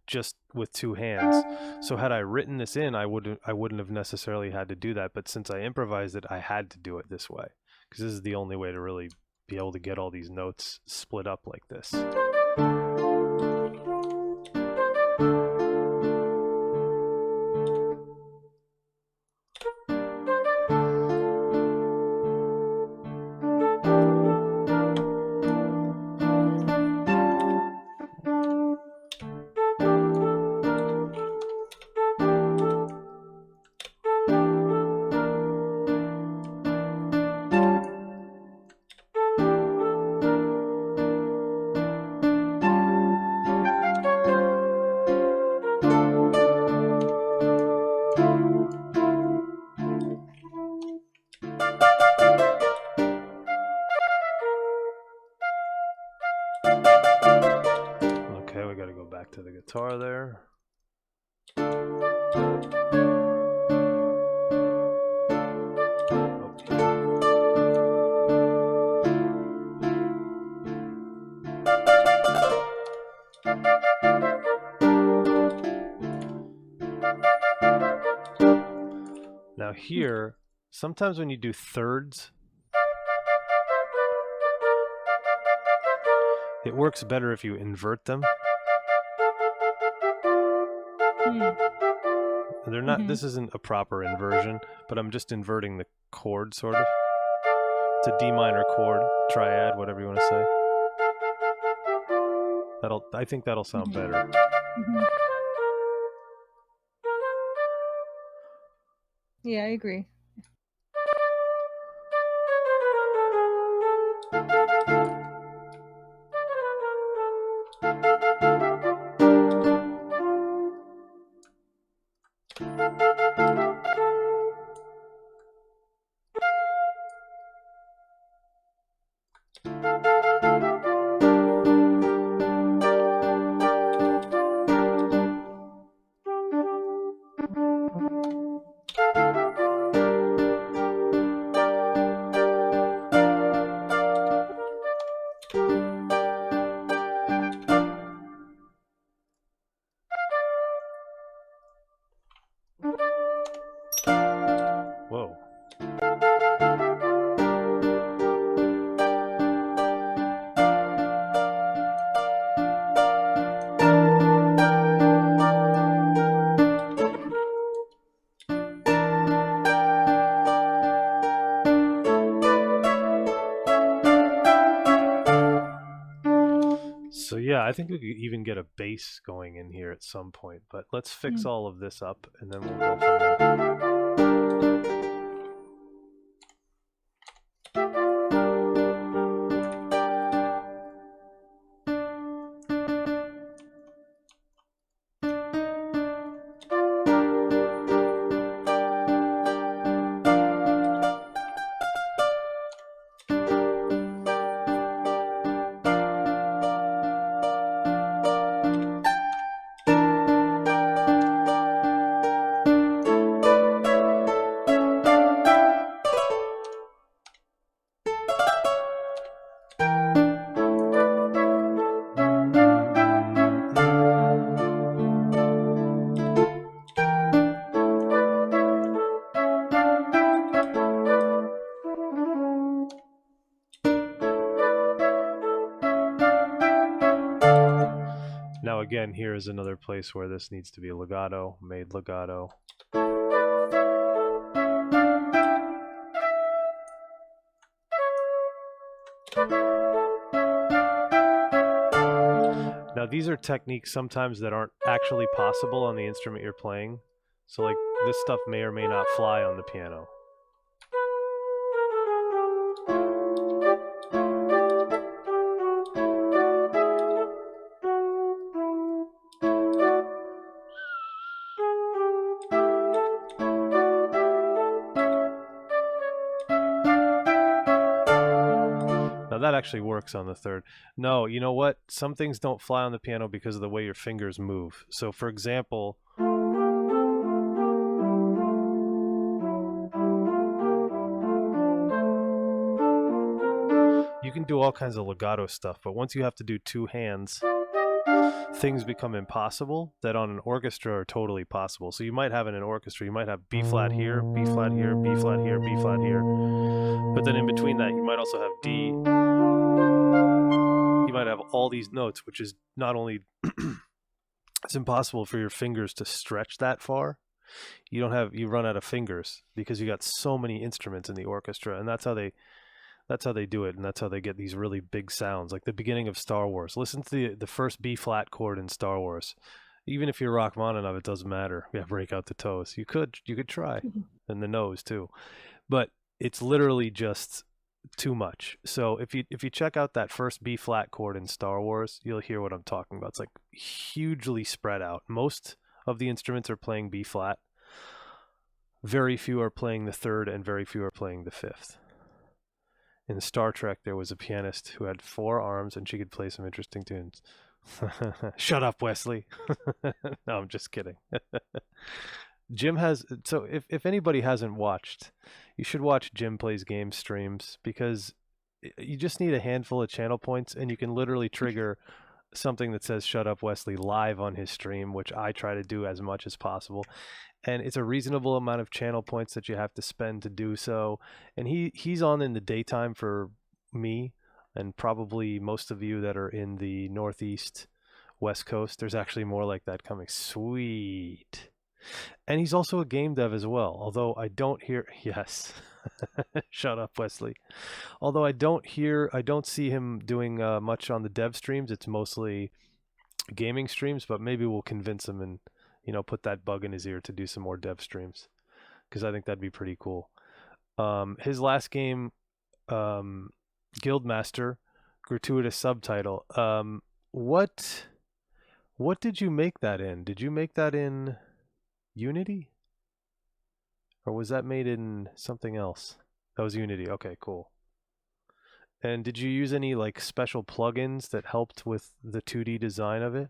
just with two hands. So had I written this in, I wouldn't have necessarily had to do that, but since I improvised it, I had to do it this way because this is the only way to really be able to get all these notes split up like this. Okay, we got to go back to the guitar there. Now here, sometimes when you do thirds, it works better if you invert them. They're not. This isn't a proper inversion, but I'm just inverting the chord, sort of. It's a D minor chord, triad, whatever you want to say. I think that'll sound better. Yeah, I agree. Whoa. So yeah, I think we could even get a bass going in here at some point, but let's fix all of this up and then we'll go from there. Now again, here is another place where this needs to be legato, made legato. Now these are techniques sometimes that aren't actually possible on the instrument you're playing. So like this stuff may or may not fly on the piano. Now that actually works on the third. No, you know what? Some things don't fly on the piano because of the way your fingers move. So for example, you can do all kinds of legato stuff, but once you have to do two hands, things become impossible that on an orchestra are totally possible. So you might have in an orchestra, you might have B flat here, B flat here, B flat here, B flat here. But then in between that, you might also have D. You might have all these notes, which is not only it's impossible for your fingers to stretch that far. You run out of fingers because you got so many instruments in the orchestra, and that's how they do it, and that's how they get these really big sounds. Like the beginning of Star Wars. Listen to the first B flat chord in Star Wars. Even if you're Rachmaninoff, it doesn't matter. Yeah, break out the toes. You could try, and the nose too, but it's literally just too much. So if you check out that first B flat chord in Star Wars, you'll hear what I'm talking about. It's like hugely spread out. Most of the instruments are playing B flat. Very few are playing the third, and very few are playing the fifth. In Star Trek, there was a pianist who had 4 arms, and she could play some interesting tunes. Shut up, Wesley. No, I'm just kidding. Jim has... So if anybody hasn't watched, you should watch Jim Plays Games streams, because you just need a handful of channel points, and you can literally trigger something that says "Shut up, Wesley" live on his stream, which I try to do as much as possible. And it's a reasonable amount of channel points that you have to spend to do so. And he's on in the daytime for me, and probably most of you that are in the Northeast, West Coast. There's actually more like that coming. Sweet. And he's also a game dev as well, although I don't hear... Yes. Shut up, Wesley. Although I don't see him doing much on the dev streams. It's mostly gaming streams, but maybe we'll convince him and put that bug in his ear to do some more dev streams, because I think that'd be pretty cool. His last game, Guildmaster, gratuitous subtitle. What did you make that in? Did you make that in Unity? Or was that made in something else? That was Unity. Okay, cool. And did you use any like special plugins that helped with the 2D design of it?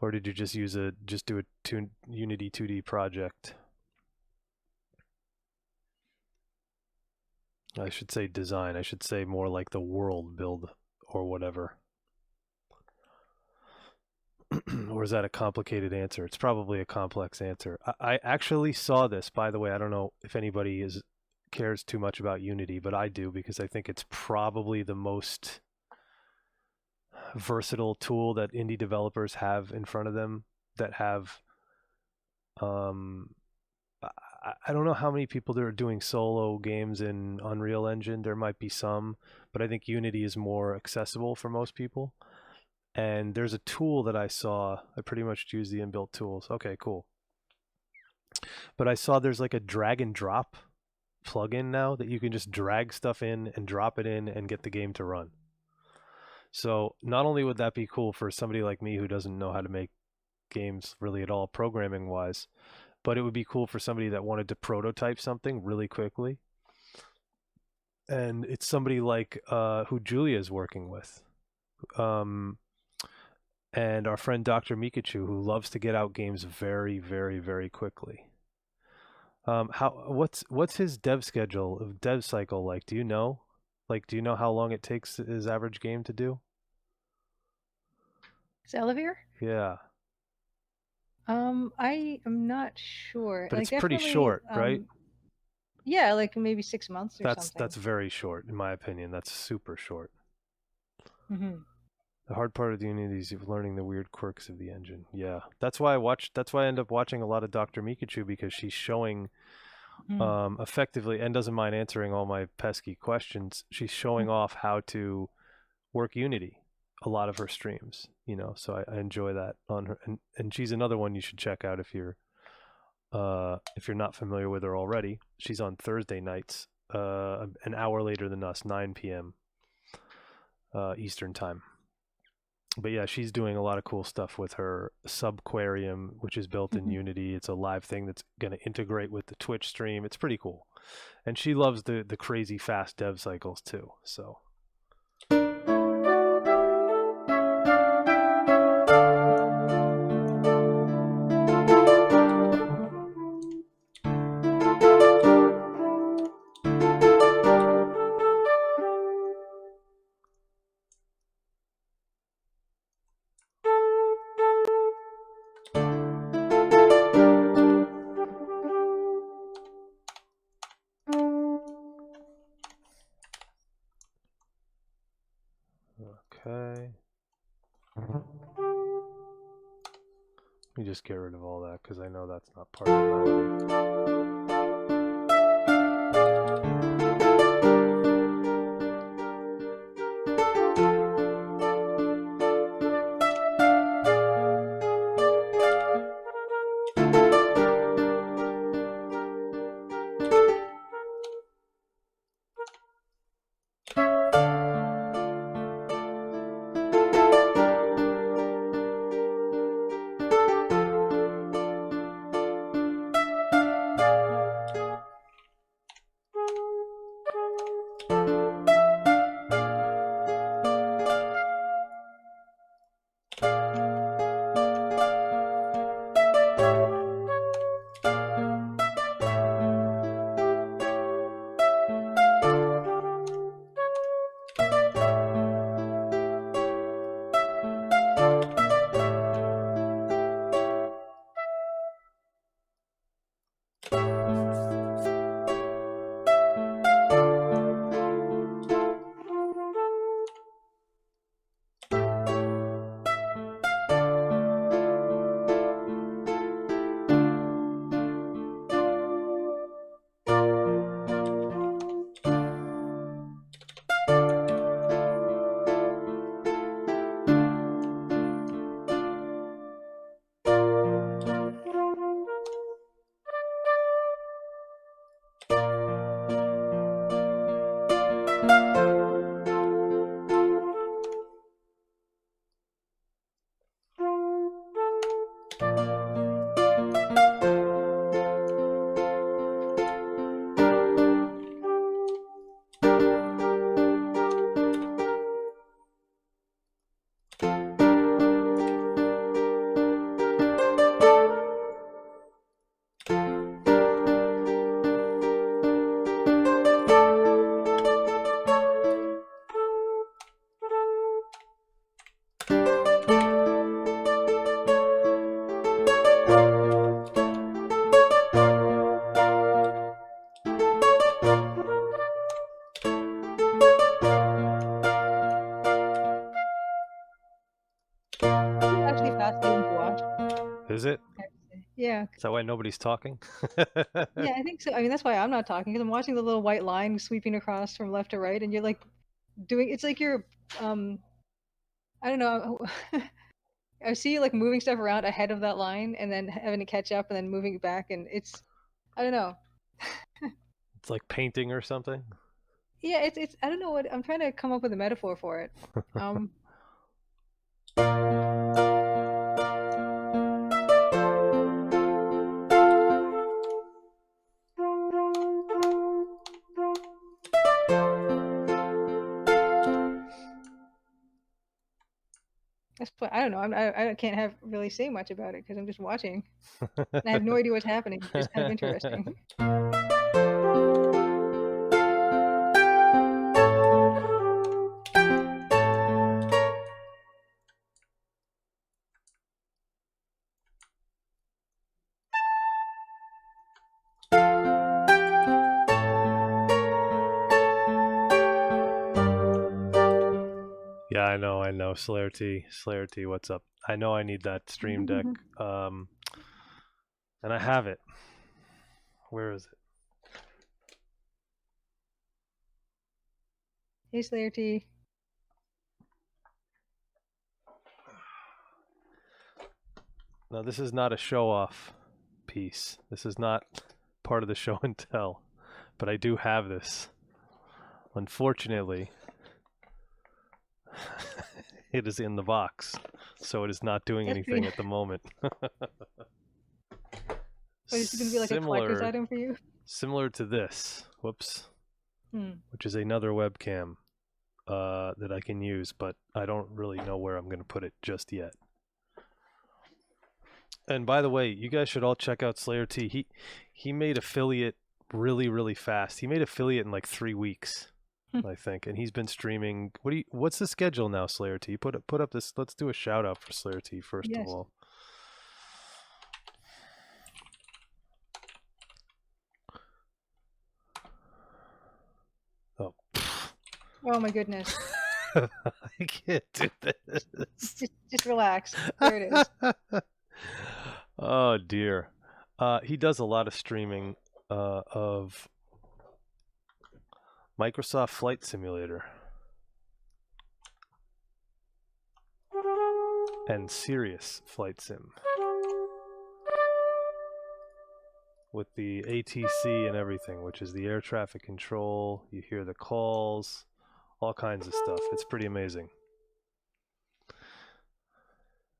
Or did you just do a Unity 2D project? I should say design. I should say more like the world build or whatever. Or is that a complicated answer? It's probably a complex answer. I actually saw this, by the way. I don't know if anybody cares too much about Unity, but I do, because I think it's probably the most versatile tool that indie developers have in front of them that have I don't know how many people there are doing solo games in Unreal Engine. There might be some, but I think Unity is more accessible for most people. And there's a tool that I saw. I pretty much use the inbuilt tools. Okay, cool. But I saw there's like a drag and drop plugin now that you can just drag stuff in and drop it in and get the game to run. So not only would that be cool for somebody like me who doesn't know how to make games really at all programming wise, but it would be cool for somebody that wanted to prototype something really quickly. And it's somebody like who Julia is working with. And our friend Dr. Mikachu, who loves to get out games very, very, very quickly. What's his dev cycle like? Do you know? Like, do you know how long it takes his average game to do? Zelda? Yeah. I am not sure. But like, it's pretty short, right? Yeah, like maybe 6 months or something. That's very short, in my opinion. That's super short. Mm-hmm. The hard part of the Unity is learning the weird quirks of the engine. Yeah, that's why I end up watching a lot of Dr. Mikachu, because she's showing effectively, and doesn't mind answering all my pesky questions. She's showing off how to work Unity a lot of her streams, so I enjoy that on her, and she's another one you should check out if you're not familiar with her already. She's on Thursday nights, an hour later than us, 9 p.m. Eastern time. But yeah, she's doing a lot of cool stuff with her Subquarium, which is built in Unity. It's a live thing that's going to integrate with the Twitch stream. It's pretty cool. And she loves the crazy fast dev cycles too. So okay. Let me just get rid of all that, because I know that's not part of the melody. Actually fascinating to watch. Is it? Yeah. Is that why nobody's talking? Yeah, I think so. I mean, that's why I'm not talking, because I'm watching the little white line sweeping across from left to right, and you're like it's like you're I don't know. I see you like moving stuff around ahead of that line and then having to catch up and then moving it back, and I don't know. It's like painting or something. Yeah, it's I don't know what I'm trying to come up with a metaphor for it. That's what I don't know. I can't really say much about it because I'm just watching. And I have no idea what's happening. It's kind of interesting. Yeah, I know. Slayer T, what's up? I know I need that Stream Deck, and I have it. Where is it? Hey, Slayer T. No, this is not a show-off piece. This is not part of the show and tell, but I do have this. Unfortunately, it is in the box, so it is not doing anything at the moment. But is it going to be like a collector's item for you? Similar to this, whoops, which is another webcam that I can use, but I don't really know where I'm going to put it just yet. And by the way, you guys should all check out Slayer T. He made affiliate really, really fast. He made affiliate in like 3 weeks, I think, and he's been streaming. What's the schedule now, Slayer T? Put up this. Let's do a shout out for Slayer T first of all. Oh my goodness. I can't do this. Just relax. There it is. Oh dear. He does a lot of streaming of Microsoft Flight Simulator and Sirius Flight Sim with the ATC and everything, which is the air traffic control. You hear the calls, all kinds of stuff. It's pretty amazing.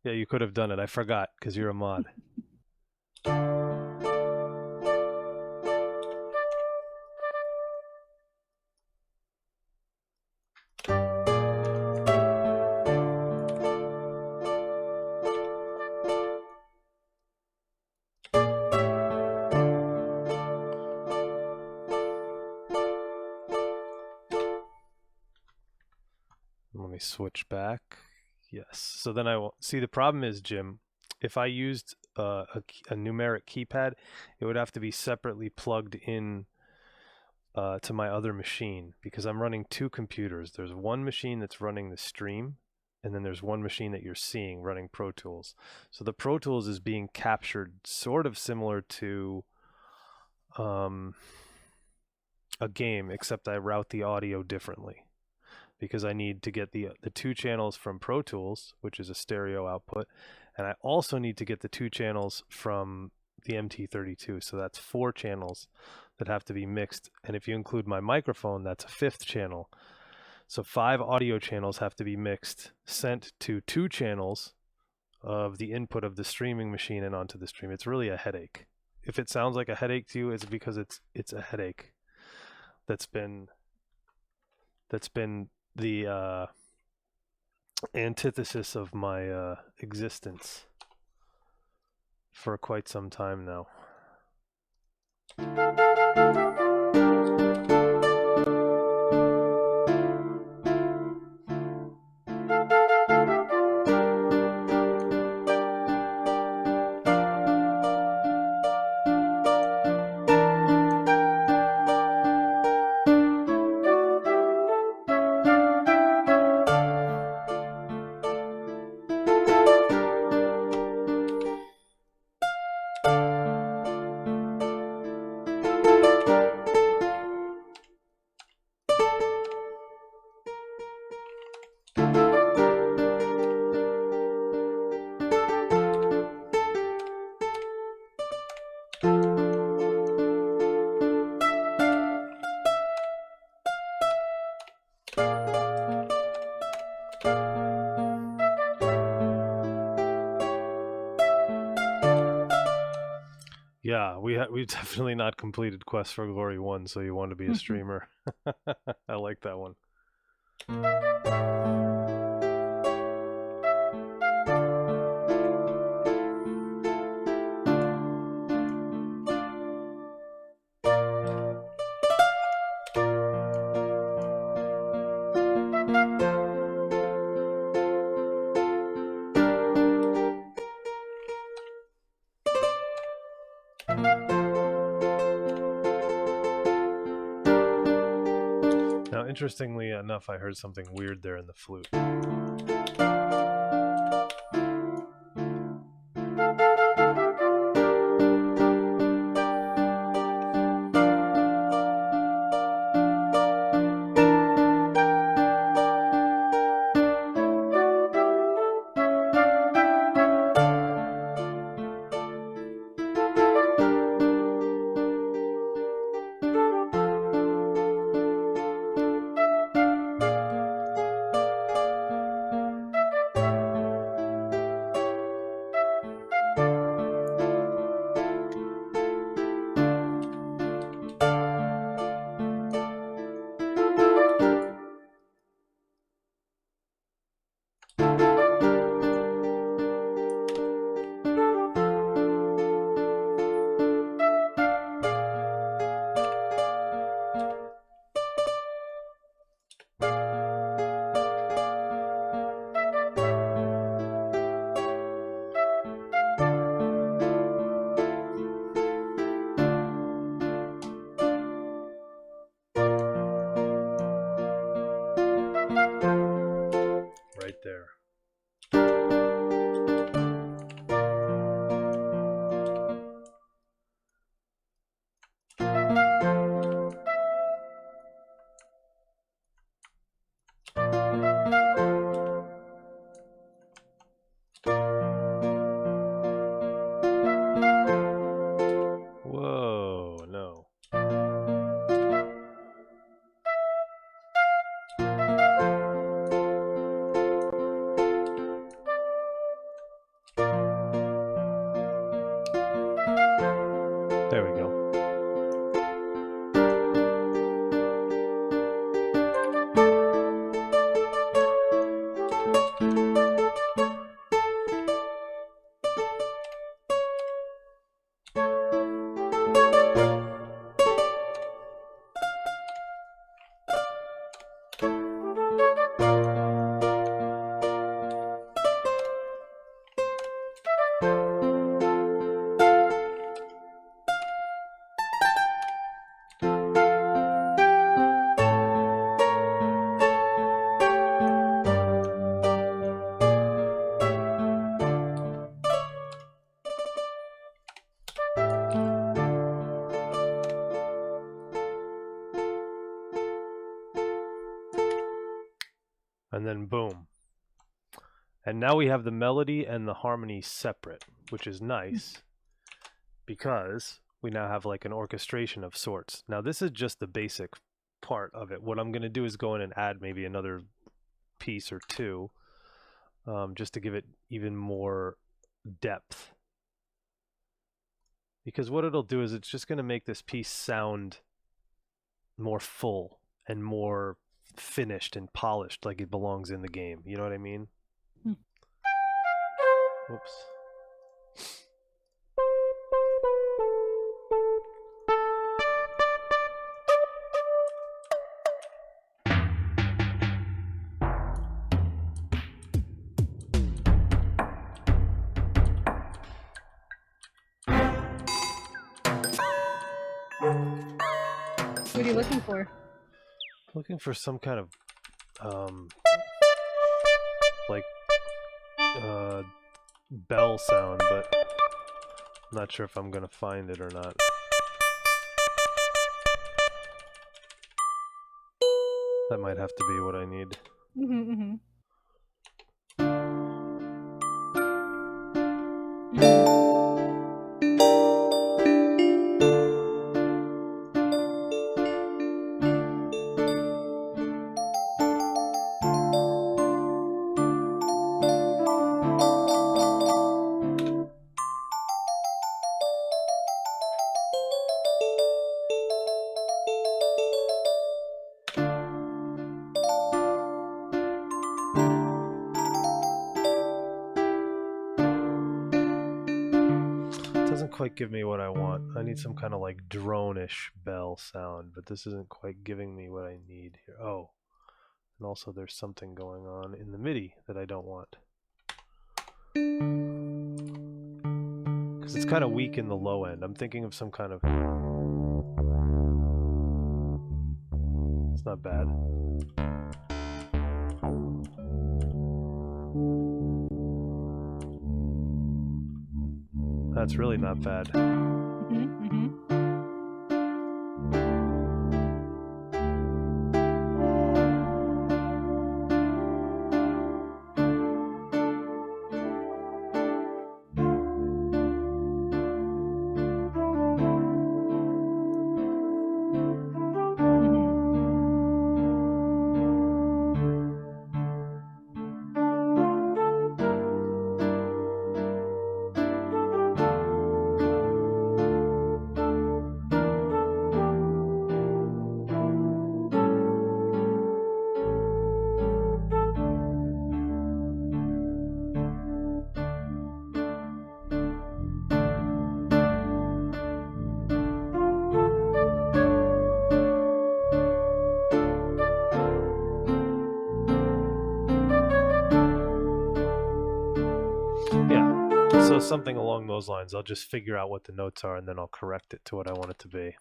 Yeah, you could have done it. I forgot because you're a mod. Let me switch back. Yes. So then I will see. The problem is, Jim, if I used a numeric keypad, it would have to be separately plugged in to my other machine because I'm running 2 computers. There's one machine that's running the stream, and then there's one machine that you're seeing running Pro Tools. So the Pro Tools is being captured sort of similar to a game, except I route the audio differently, because I need to get the 2 channels from Pro Tools, which is a stereo output, and I also need to get the 2 channels from the MT32. So that's 4 channels that have to be mixed. And if you include my microphone, that's a 5th channel. So 5 audio channels have to be mixed, sent to 2 channels of the input of the streaming machine and onto the stream. It's really a headache. If it sounds like a headache to you, it's because it's a headache that's been the antithesis of my existence for quite some time now. Yeah, we definitely not completed Quest for Glory 1, so you want to be a streamer. I like that one. interestingly enough, I heard something weird there in the flute. Right there. Whoa, no. There we go. And then boom. And now we have the melody and the harmony separate, which is nice because we now have like an orchestration of sorts. Now this is just the basic part of it. What I'm going to do is go in and add maybe another piece or two, just to give it even more depth. Because what it'll do is it's just going to make this piece sound more full and more finished and polished, like it belongs in the game. You know what I mean? Whoops. What are you looking for? Looking for some kind of like bell sound, but I'm not sure if I'm gonna find it or not. That might have to be what I need. Mm-hmm. Quite give me what I want. I need some kind of like drone-ish bell sound, but this isn't quite giving me what I need here. Oh, and also there's something going on in the MIDI that I don't want, because it's kind of weak in the low end. I'm thinking of some kind of It's not bad. That's really not bad. So something along those lines. I'll just figure out what the notes are and then I'll correct it to what I want it to be.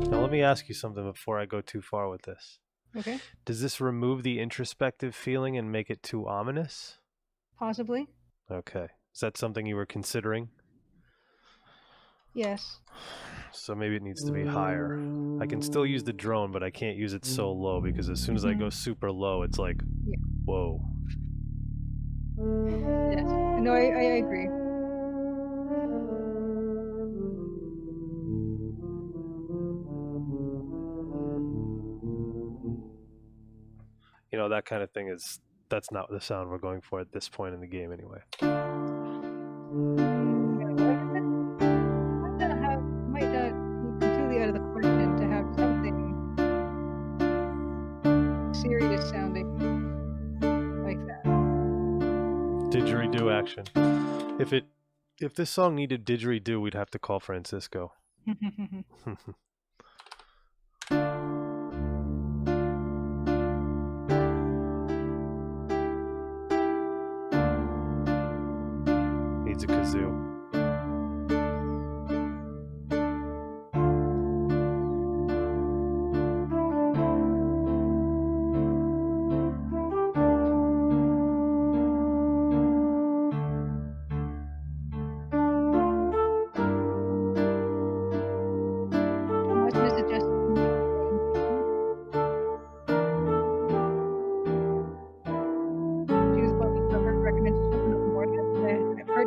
Now let me ask you something before I go too far with this. Okay. Does this remove the introspective feeling and make it too ominous? Possibly. Okay. Is that something you were considering? Yes. So maybe it needs to be higher. I can still use the drone, but I can't use it so low because as soon as I go super low, it's like, whoa. Yes. No, I agree. You know, that kind of thing that's not the sound we're going for at this point in the game anyway. Might not be completely out of the question to have something serious sounding like that. Didgeridoo action. If this song needed didgeridoo, we'd have to call Francisco. Needs a kazoo.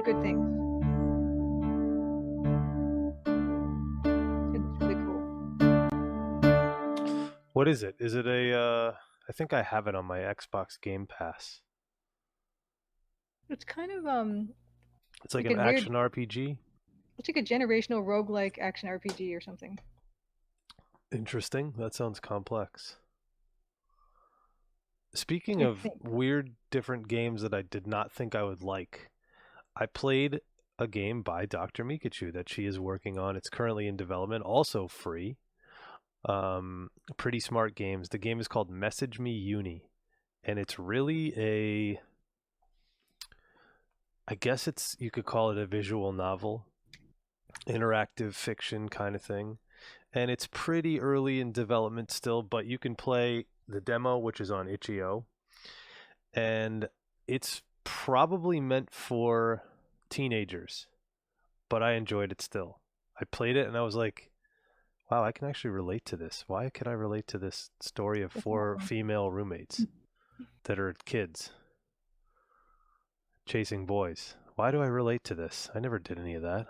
Good things. It's really cool. What is it? Is it a I think I have it on my Xbox Game Pass. It's kind of it's like an action RPG. It's like a generational roguelike action RPG or something. Interesting. That sounds complex. Speaking of weird different games that I did not think I would like, I played a game by Dr. Mikachu that she is working on. It's currently in development, also free. Pretty Smart Games. The game is called Message Me Uni, and it's really I guess you could call it a visual novel, interactive fiction kind of thing. And it's pretty early in development still, but you can play the demo, which is on itch.io, and it's probably meant for teenagers, but I enjoyed it still. I played it and I was like, wow, I can actually relate to this. Why can I relate to this story of 4 female roommates that are kids chasing boys? Why do I relate to this? I never did any of that.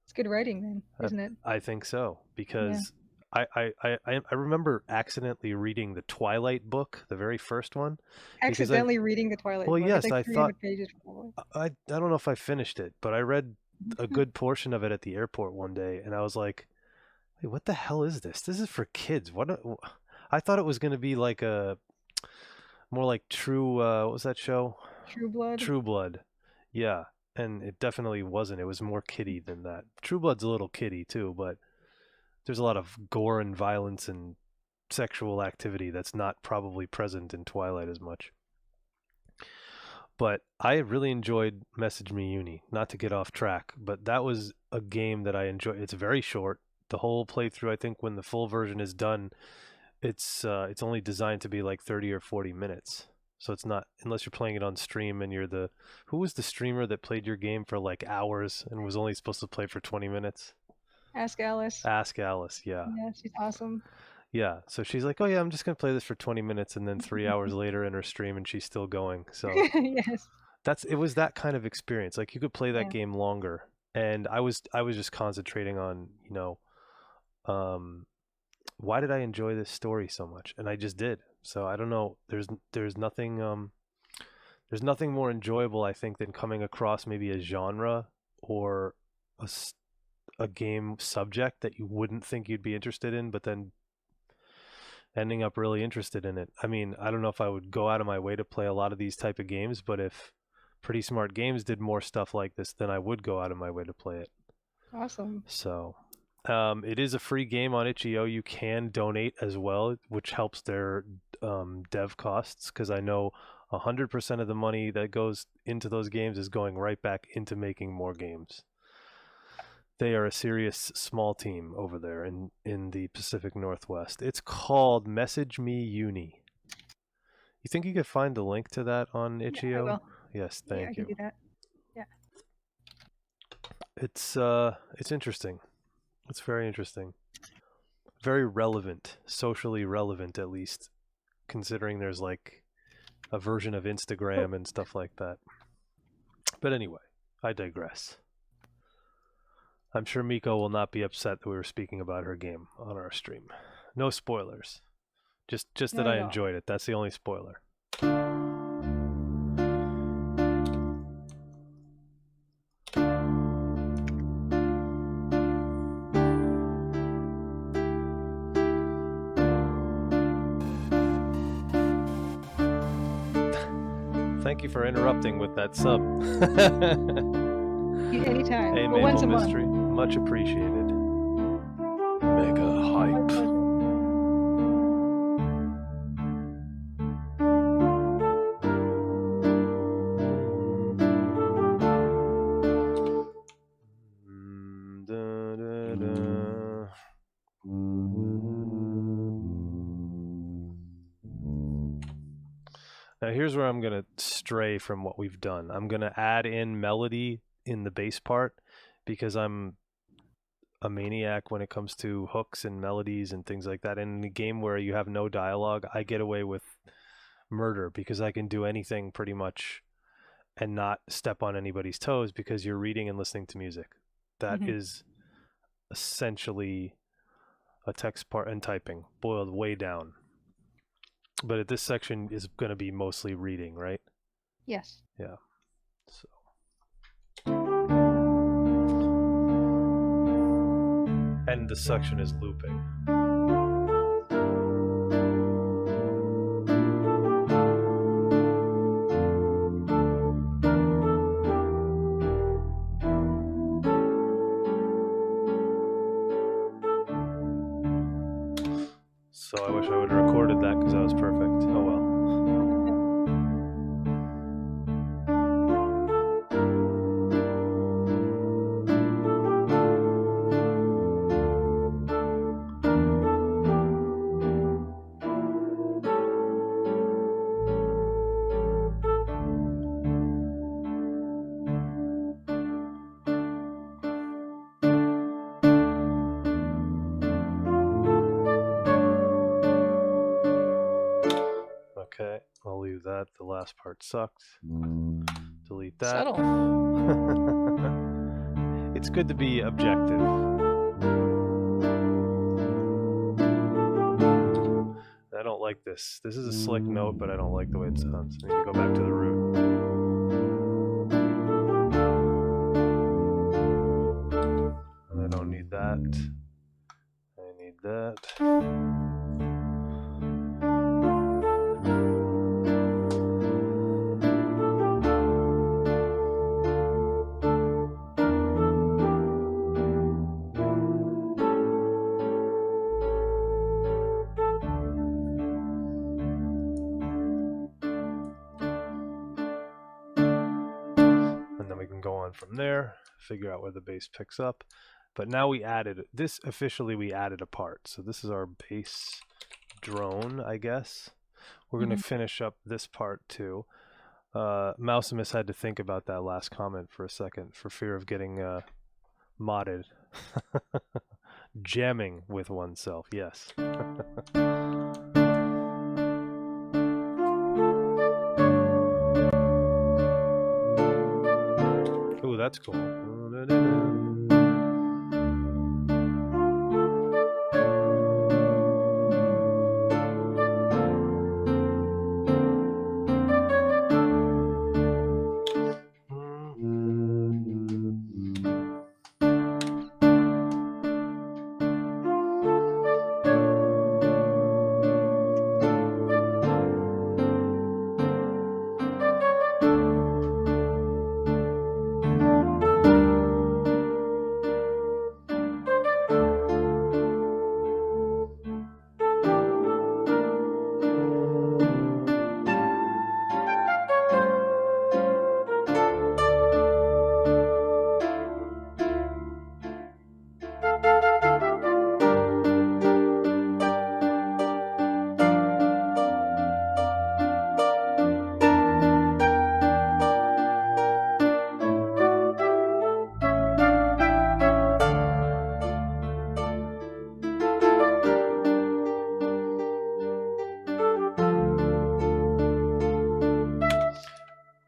It's good writing then, isn't it? I think so, because I remember accidentally reading the Twilight book, the very first one. Accidentally reading the Twilight book. Well, yes, like I thought pages I don't know if I finished it, but I read a good portion of it at the airport one day, and I was like, "Wait, what the hell is this? This is for kids." I thought it was going to be like more like True. What was that show? True Blood. True Blood. Yeah, and it definitely wasn't. It was more kiddie than that. True Blood's a little kiddie too, but there's a lot of gore and violence and sexual activity that's not probably present in Twilight as much. But I really enjoyed Message Me Uni. Not to get off track, but that was a game that I enjoyed. It's very short. The whole playthrough, I think, when the full version is done, it's only designed to be like 30 or 40 minutes. So it's not, unless you're playing it on stream and you're the, who was the streamer that played your game for like hours and was only supposed to play for 20 minutes? Ask Alice. Ask Alice, yeah. Yeah, she's awesome. Yeah, so she's like, oh yeah, I'm just going to play this for 20 minutes, and then 3 hours later in her stream and she's still going. So Yes. it was that kind of experience. Like you could play that Yeah. game longer. And I was just concentrating on, why did I enjoy this story so much? And I just did. So I don't know. There's nothing more enjoyable, I think, than coming across maybe a genre or a game subject that you wouldn't think you'd be interested in, but then ending up really interested in it. I mean, I don't know if I would go out of my way to play a lot of these type of games, but if Pretty Smart Games did more stuff like this, then I would go out of my way to play it. Awesome. So it is a free game on itch.io. You can donate as well, which helps their dev costs, because I know 100% of the money that goes into those games is going right back into making more games. They are a serious small team over there in the Pacific Northwest. It's called Message Me Uni. You think you could find a link to that on itch.io? Yeah, I will. Yes, Yeah, I thank can you. do that. It's interesting. It's very interesting. Very relevant, socially relevant at least, considering there's like a version of Instagram and stuff like that. But anyway, I digress. I'm sure Miko will not be upset that we were speaking about her game on our stream. No spoilers. Just that Not I at all. enjoyed it. That's the only spoiler. Thank you for interrupting with that sub. Anytime. Hey, Well, once a Maple month. Mystery. Much appreciated. Mega My hype. pleasure. Now here's where I'm going to stray from what we've done. I'm going to add in melody in the bass part because I'm a maniac when it comes to hooks and melodies and things like that. And in a game where you have no dialogue, I get away with murder because I can do anything pretty much and not step on anybody's toes because you're reading and listening to music. That is essentially a text part and typing boiled way down. But this section is going to be mostly reading, right? Yes. Yeah. So. And the section is looping. So I wish I would have recorded that because that was perfect. Oh well. Okay, I'll leave that. The last part sucked. Delete that. Subtle. It's good to be objective. I don't like this. This is a slick note, but I don't like the way it sounds. I need to go back to the root. I don't need that. I need that. then we can go on from there, figure out where the bass picks up. But now we added this, officially we added a part. So this is our bass drone, I guess. We're going to finish up this part too. Mousimus had to think about that last comment for a second for fear of getting modded. Jamming with oneself, yes. Ooh, that's cool.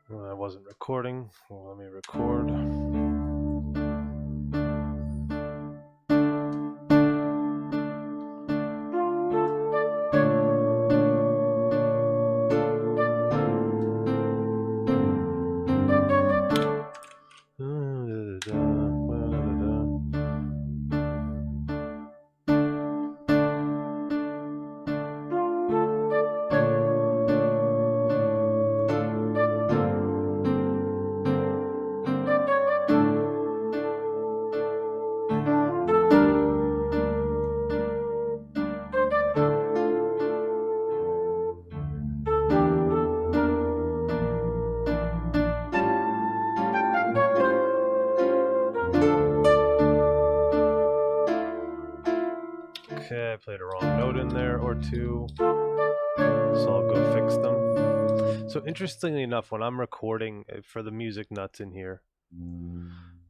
I wasn't recording. Well, let me record. Okay, I played a wrong note in there or two, so I'll go fix them. So interestingly enough, when I'm recording, for the music nuts in here,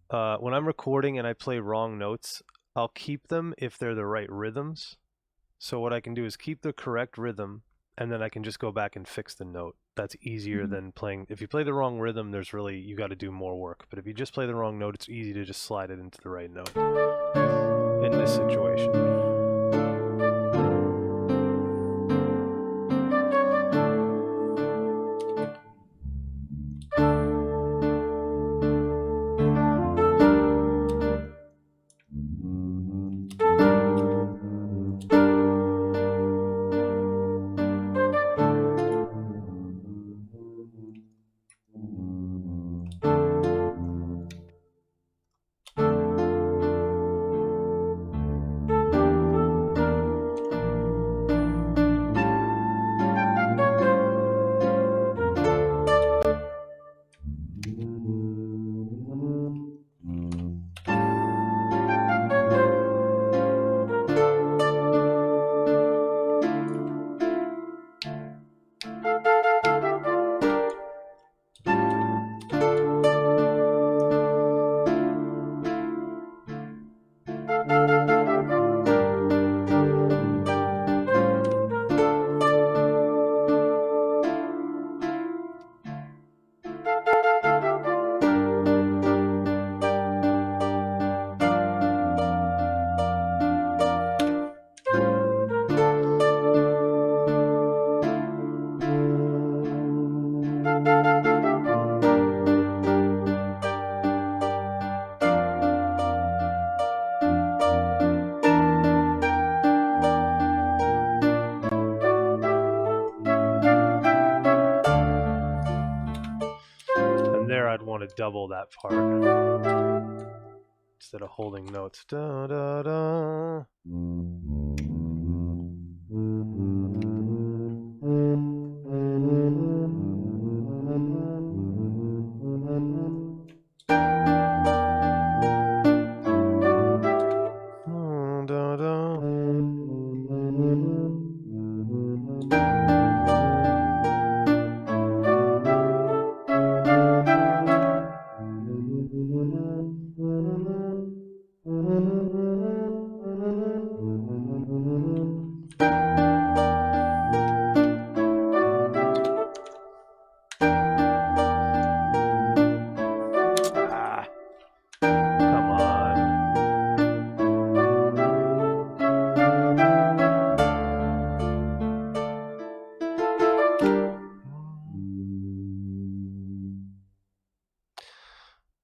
when I'm recording and I play wrong notes, I'll keep them if they're the right rhythms. So what I can do is keep the correct rhythm, and then I can just go back and fix the note. That's easier than playing. If you play the wrong rhythm, you got to do more work. But if you just play the wrong note, it's easy to just slide it into the right note in this situation. I'd want to double that part instead of holding notes. Da, da, da.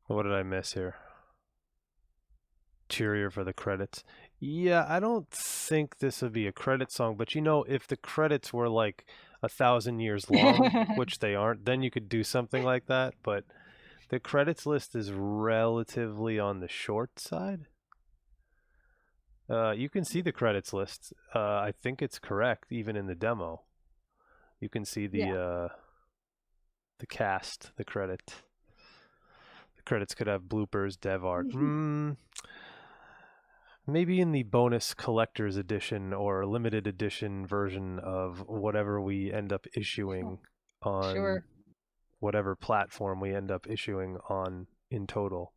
What did I miss here? Cheerier for the credits. Yeah, I don't think this would be a credit song, but if the credits were like 1,000 years long, which they aren't, then you could do something like that. But the credits list is relatively on the short side. You can see the credits list. I think it's correct, even in the demo. You can see the cast, the credit. The credits could have bloopers, dev art. Maybe in the bonus collector's edition or limited edition version of whatever we end up issuing on Sure. whatever platform we end up issuing on in total.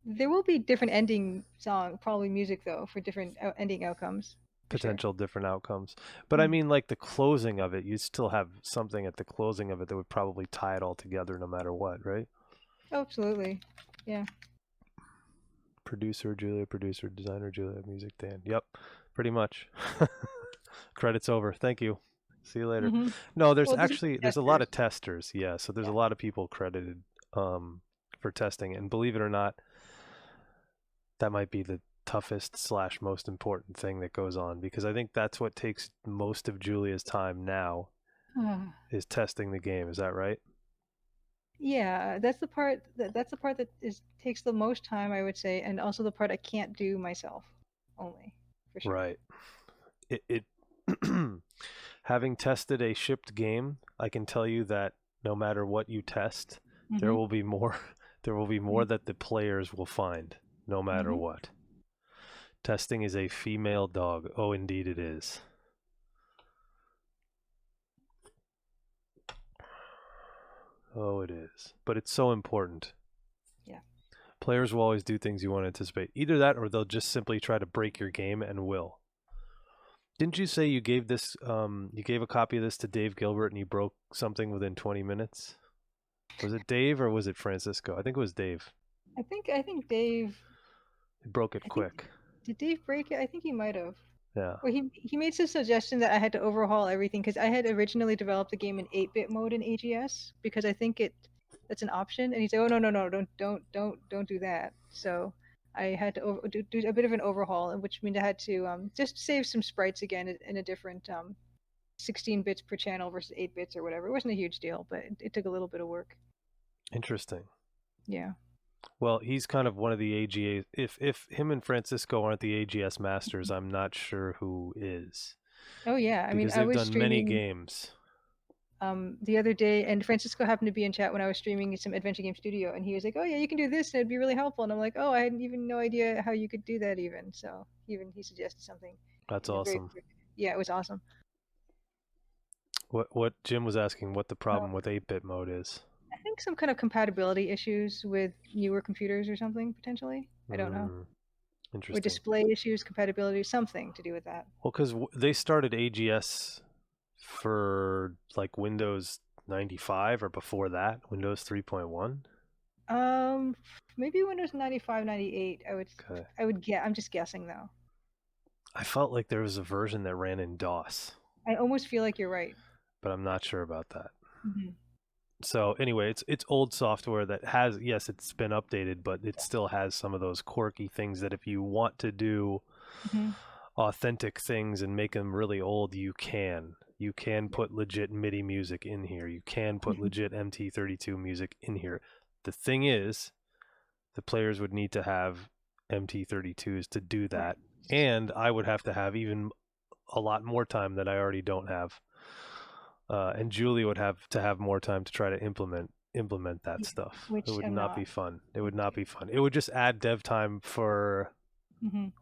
There will be different ending song, probably music though, for different ending outcomes. Potential different outcomes. But I mean, like the closing of it, you still have something at the closing of it that would probably tie it all together no matter what, right? Oh, absolutely. Yeah. Producer, Julia, producer, designer, Julia, music, Dan. Yep, pretty much. Credits over. Thank you. See you later. No, there's a lot of testers. Yeah, so there's a lot of people credited for testing, and believe it or not, that might be the toughest / most important thing that goes on, because I think that's what takes most of Julia's time now is testing the game. Is that right? Yeah, that's the part that takes the most time, I would say, and also the part I can't do myself only, for sure. Right. It having tested a shipped game, I can tell you that no matter what you test, there will be more that the players will find, no matter what. Testing is a female dog. Oh, indeed it is. Oh, it is. But it's so important. Yeah. Players will always do things you won't anticipate. Either that or they'll just simply try to break your game and will. Didn't you say you gave a copy of this to Dave Gilbert and he broke something within 20 minutes? Was it Dave or was it Francisco? I think it was Dave. I think Dave. He broke it quick. Did Dave break it? I think he might have. Yeah. Well, he made some suggestion that I had to overhaul everything because I had originally developed the game in 8-bit mode in AGS because I think that's an option, and he said, "Oh no, don't do that." So I had to do a bit of an overhaul, which means I had to just save some sprites again in a different 16 bits per channel versus 8 bits or whatever. It wasn't a huge deal, but it took a little bit of work. Interesting. Yeah. Well, he's kind of one of the AGA. If him and Francisco aren't the AGS masters, I'm not sure who is. Oh yeah, I mean, because they've done many games. The other day, and Francisco happened to be in chat when I was streaming some Adventure Game Studio, and he was like, "Oh yeah, you can do this, and it'd be really helpful." And I'm like, "Oh, I had even no idea how you could do that even." So he suggested something. That's awesome. Yeah, it was awesome. What Jim was asking, what the problem with 8-bit mode is? I think some kind of compatibility issues with newer computers or something potentially. I don't know. Interesting. Or display issues, compatibility, something to do with that. Well, because they started AGS for like Windows 95 or before that, Windows 3.1. Maybe Windows 95, 98. I would get. I'm just guessing though. I felt like there was a version that ran in DOS. I almost feel like you're right, but I'm not sure about that. So anyway, it's old software that has, yes, it's been updated, but it still has some of those quirky things that if you want to do authentic things and make them really old, you can. You can put legit MIDI music in here. You can put legit MT32 music in here. The thing is, the players would need to have MT32s to do that. And I would have to have even a lot more time that I already don't have. And Julie would have to have more time to try to implement that stuff. It would not be fun. It would not be fun. It would just add dev time for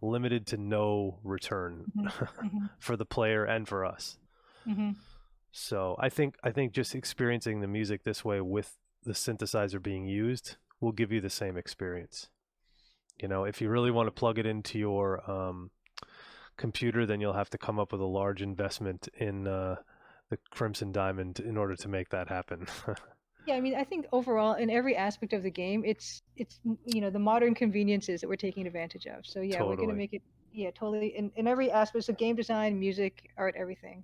limited to no return for the player and for us. So I think just experiencing the music this way with the synthesizer being used will give you the same experience. You know, if you really want to plug it into your computer, then you'll have to come up with a large investment in the Crimson Diamond in order to make that happen. Yeah, I mean, I think overall in every aspect of the game, it's the modern conveniences that we're taking advantage of. So yeah, we're gonna make it totally in every aspect of game design, music, art, everything.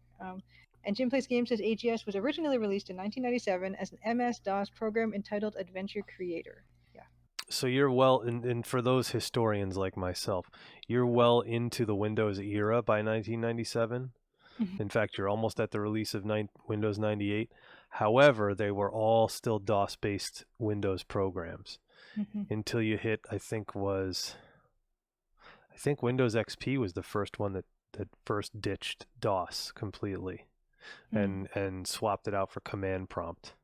And Jim Plays Games says AGS was originally released in 1997 as an MS-DOS program entitled Adventure Creator. Yeah. So you're well, and for those historians like myself, you're well into the Windows era by 1997. Mhm. In fact, you're almost at the release of Windows 98. However, they were all still DOS-based Windows programs Mhm. until you hit, I think Windows XP was the first one that first ditched DOS completely and swapped it out for command prompt.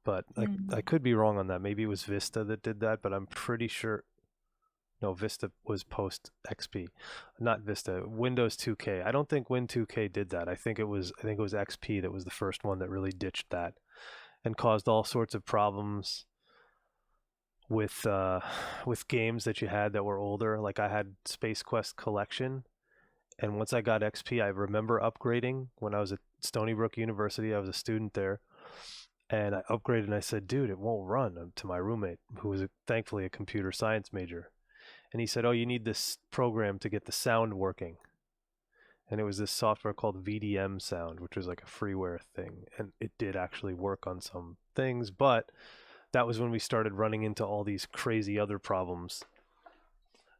But I could be wrong on that. Maybe it was Vista that did that, but I'm pretty sure. No, Vista was post XP, not Vista. Windows 2K. I don't think Win 2K did that. I think it was XP that was the first one that really ditched that, and caused all sorts of problems with games that you had that were older. Like I had Space Quest Collection, and once I got XP, I remember upgrading when I was at Stony Brook University. I was a student there. And I upgraded and I said, dude, it won't run, to my roommate, who was thankfully a computer science major. And he said, oh, you need this program to get the sound working. And it was this software called VDM Sound, which was like a freeware thing. And it did actually work on some things, but that was when we started running into all these crazy other problems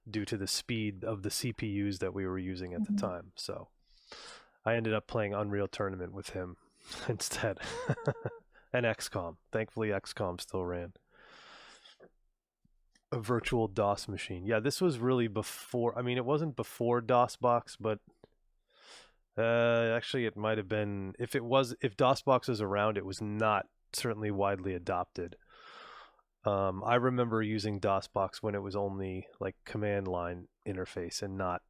due to the speed of the CPUs that we were using at the time. So I ended up playing Unreal Tournament with him instead. And XCOM. Thankfully, XCOM still ran. A virtual DOS machine. Yeah, this was really before. I mean, it wasn't before DOSBox, but actually, it might have been. If DOSBox was around, it was not certainly widely adopted. I remember using DOSBox when it was only like command line interface and not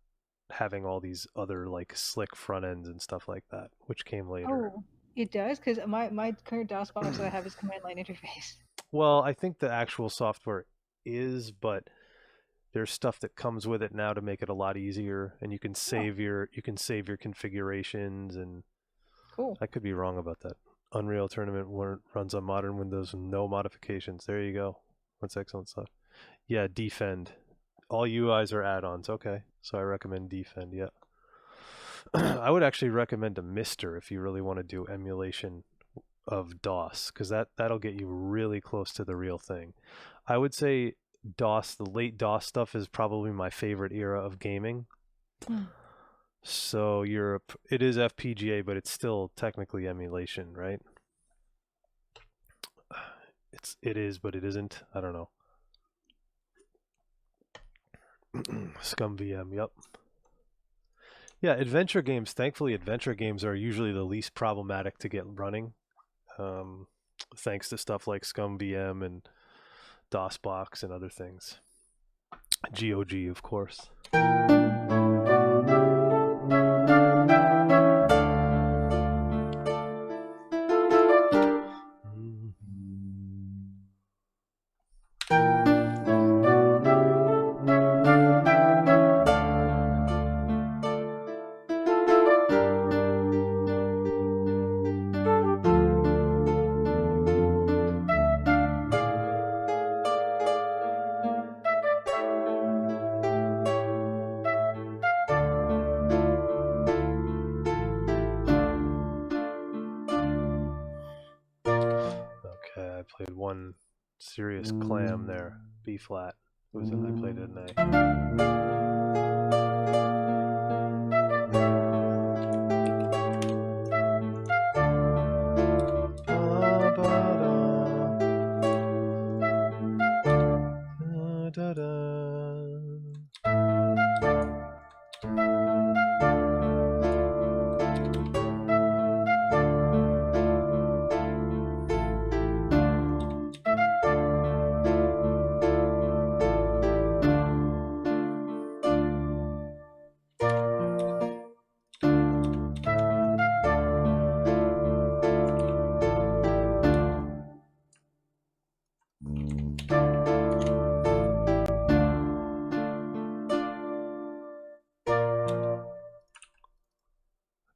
having all these other like slick front ends and stuff like that, which came later. Oh, it does? Because my current DOS box that I have is command line interface. Well, I think the actual software is, but there's stuff that comes with it now to make it a lot easier, and you can save your configurations, and Cool. I could be wrong about that. Unreal Tournament runs on modern Windows with no modifications. There you go. That's excellent stuff. Yeah, Defend. All UIs are add-ons. Okay, so I recommend Defend. Yeah. I would actually recommend a Mister if you really want to do emulation of DOS, because that'll get you really close to the real thing. I would say DOS, the late DOS stuff, is probably my favorite era of gaming. So it is FPGA, but it's still technically emulation, right? It is, but it isn't. I don't know. Scum VM, yep. Yeah, adventure games. Thankfully, adventure games are usually the least problematic to get running, thanks to stuff like Scum VM and DOSBox and other things. GOG, of course. Okay, I played one serious clam there. B flat. I played it an A.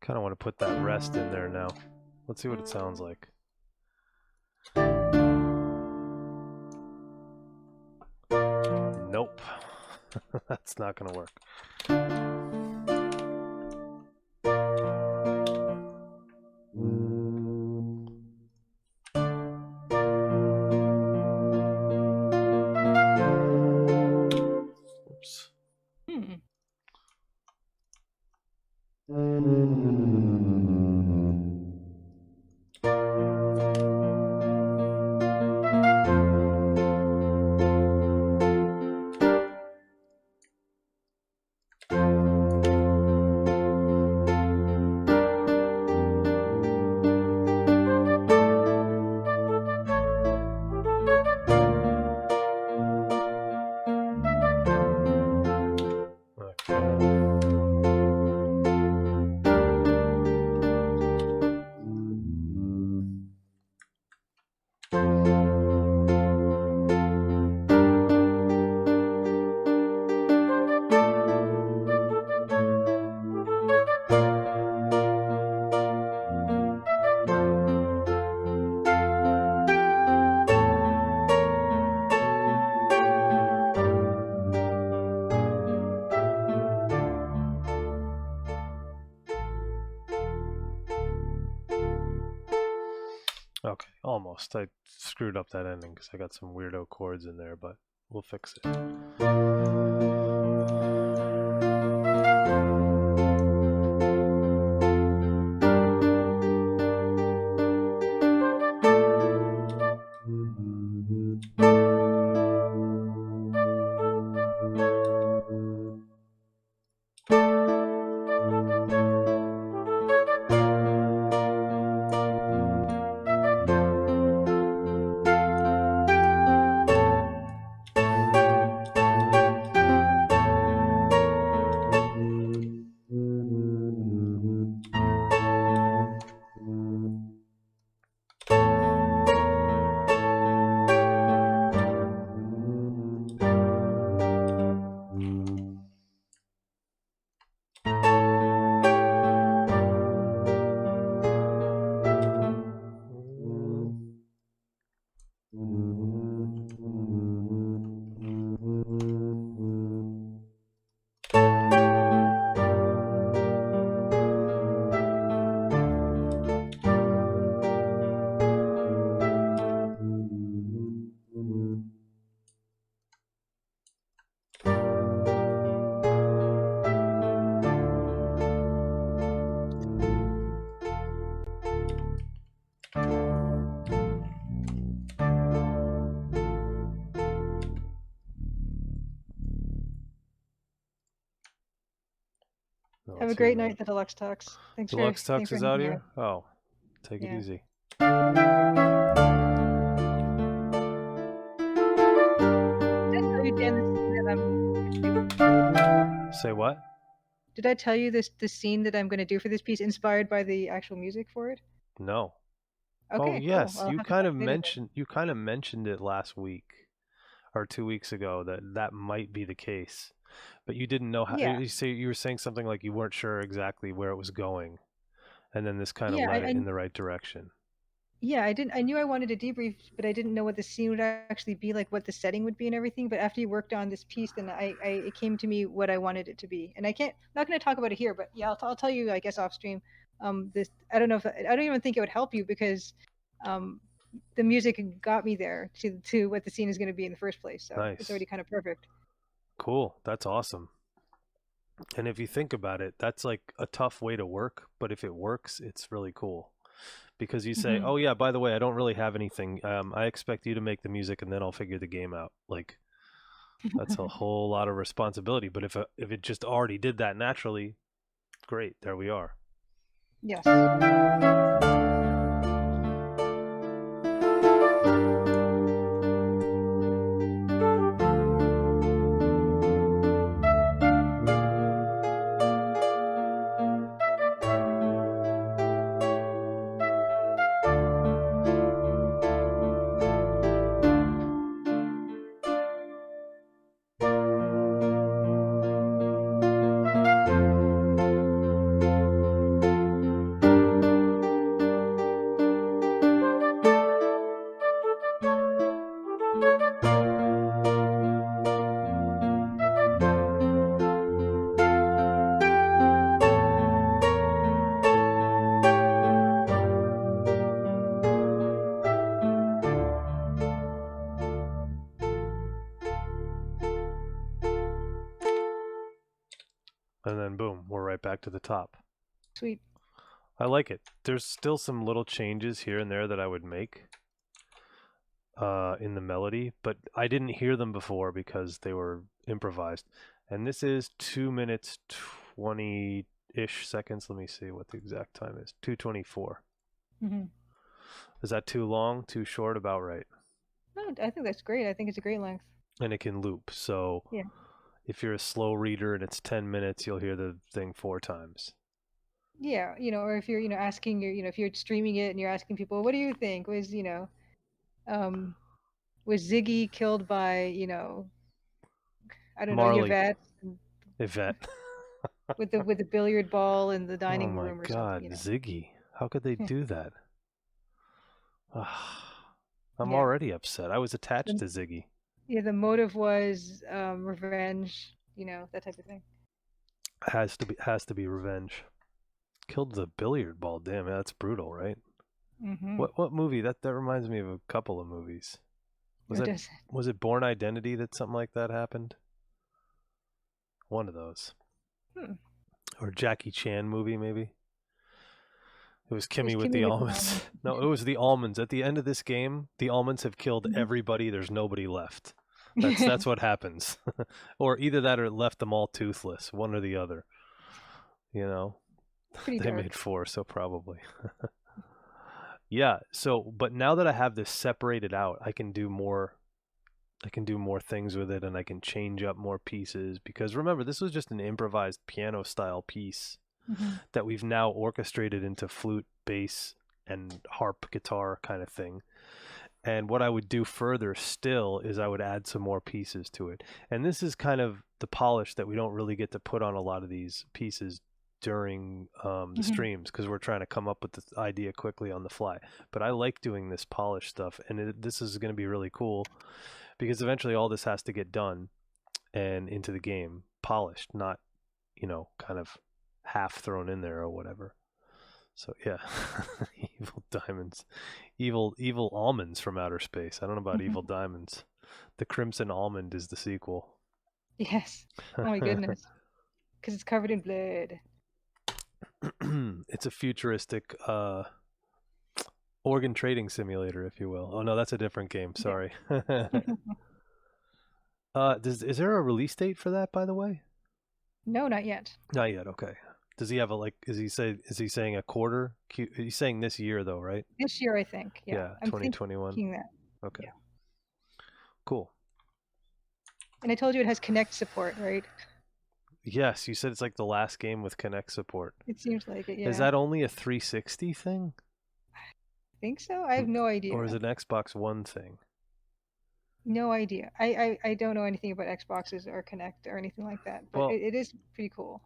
Kind of want to put that rest in there now. Let's see what it sounds like. Nope. That's not going to work. almost. I screwed up that ending because I got some weirdo chords in there, but we'll fix it. No, Have a let's hear great that. night, the Deluxe Tux. Thanks Deluxe for Tux is out hanging here? out. Oh, take it Yeah. easy. Did I tell you, Dan, the scene that I'm Say what? Did I tell you the scene that I'm going to do for this piece, inspired by the actual music for it? No. Oh Okay, cool. yes, I'll you have to kind talk of later then. mentioned it last week or 2 weeks ago that might be the case, but you didn't know how. Yeah, You were saying something like you weren't sure exactly where it was going, and then this kind of yeah, led it in the right direction. yeah. I didn't. I knew I wanted to debrief, but I didn't know what the scene would actually be, like what the setting would be and everything. But after you worked on this piece, then it came to me what I wanted it to be. And I can't, not going to talk about it here, but yeah, I'll tell you, I guess, off stream. This, I don't know if I don't even think it would help you because, um, the music got me there to what the scene is going to be in the first place. So it's Nice, already kind of perfect. cool. That's awesome. And if you think about it, that's like a tough way to work, but if it works, it's really cool. Because you say, Hmm. "Oh yeah, by the way, I don't really have anything. I expect you to make the music, and then I'll figure the game out." Like that's a whole lot of responsibility. But if it just already did that naturally, great. There we are. Yes. And then boom, we're right back to the top. Sweet. I like it. There's still some little changes here and there that I would make in the melody, but I didn't hear them before because they were improvised. And this is 2 minutes 20-ish seconds. Let me see what the exact time is. 2:24. Hmm. Is that too long? Too short? About right. No, I think that's great. I think it's a great length. And it can loop. So Yeah. if you're a slow reader and it's 10 minutes, you'll hear the thing 4 times. Yeah, or if you're, asking if you're streaming it and you're asking people, what do you think? Um, was Ziggy killed by, I don't know, Marley, Yvette Yvette. with the billiard ball in the Oh dining my room or something, God, Ziggy. How could they do that? I'm Yeah. already upset. I was attached The, to Ziggy. yeah, the motive was revenge, that type of thing. Has to be revenge. Killed the billiard ball. Damn, that's brutal, right? Mm-hmm. What movie? That reminds me of a couple of movies. Does Was it Born Identity that something like that happened? One of those. Hmm. Or Jackie Chan movie maybe. It was Kimmy with Kimmy the with the almonds. almonds. No, it was the almonds. At the end of this game, the almonds have killed everybody. There's nobody left. That's what happens. Or either that or it left them all toothless, one or the other. You know. Pretty They dark. made 4, so probably. Yeah, so but now that I have this separated out, I can do more things with it, and I can change up more pieces, because remember, this was just an improvised piano style piece Mm-hmm. that we've now orchestrated into flute, bass, and harp guitar kind of thing. And what I would do further still is I would add some more pieces to it. And this is kind of the polish that we don't really get to put on a lot of these pieces during the streams, because we're trying to come up with the idea quickly on the fly. But I like doing this polish stuff, and this is going to be really cool, because eventually all this has to get done and into the game polished, not, kind of half thrown in there or whatever. So yeah, evil diamonds, evil almonds from outer space. I don't know about evil diamonds. The Crimson Almond is the sequel. Yes. Oh my goodness. Because it's covered in blood. It's a futuristic organ trading simulator, if you will. Oh no, that's a different game. Sorry. Is there a release date for that, by the way? No, not yet. Not yet. Okay. Does he have is he saying a quarter? He's saying this year though, right? This year, I think. Yeah. I'm 2021. thinking that. Okay. Yeah. Cool. And I told you it has Kinect support, right? Yes, you said it's like the last game with Kinect support. It seems like it, yeah. Is that only a 360 thing? I think so. I have no idea. Or is it an Xbox One thing? No idea. I don't know anything about Xboxes or Kinect or anything like that, but Well, it is pretty cool.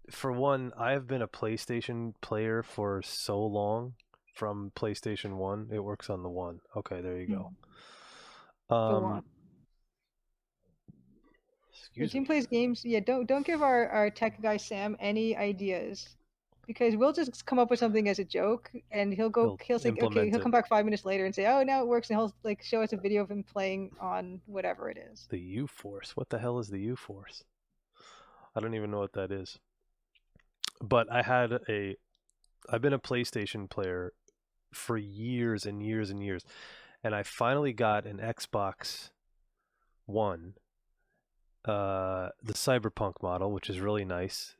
For one, I have been a PlayStation player for so long, from PlayStation 1. It works on the One. Okay, there you go. The one. Your team plays games. Yeah, don't give our tech guy Sam any ideas, because we'll just come up with something as a joke, and he'll say, okay, he'll come back 5 minutes later and say, oh, now it works, and he'll like show us a video of him playing on whatever it is. The U-Force. What the hell is the U-Force? I don't even know what that is. But I've been a PlayStation player for years and years and years, and I finally got an Xbox One, the Cyberpunk model, which is really nice.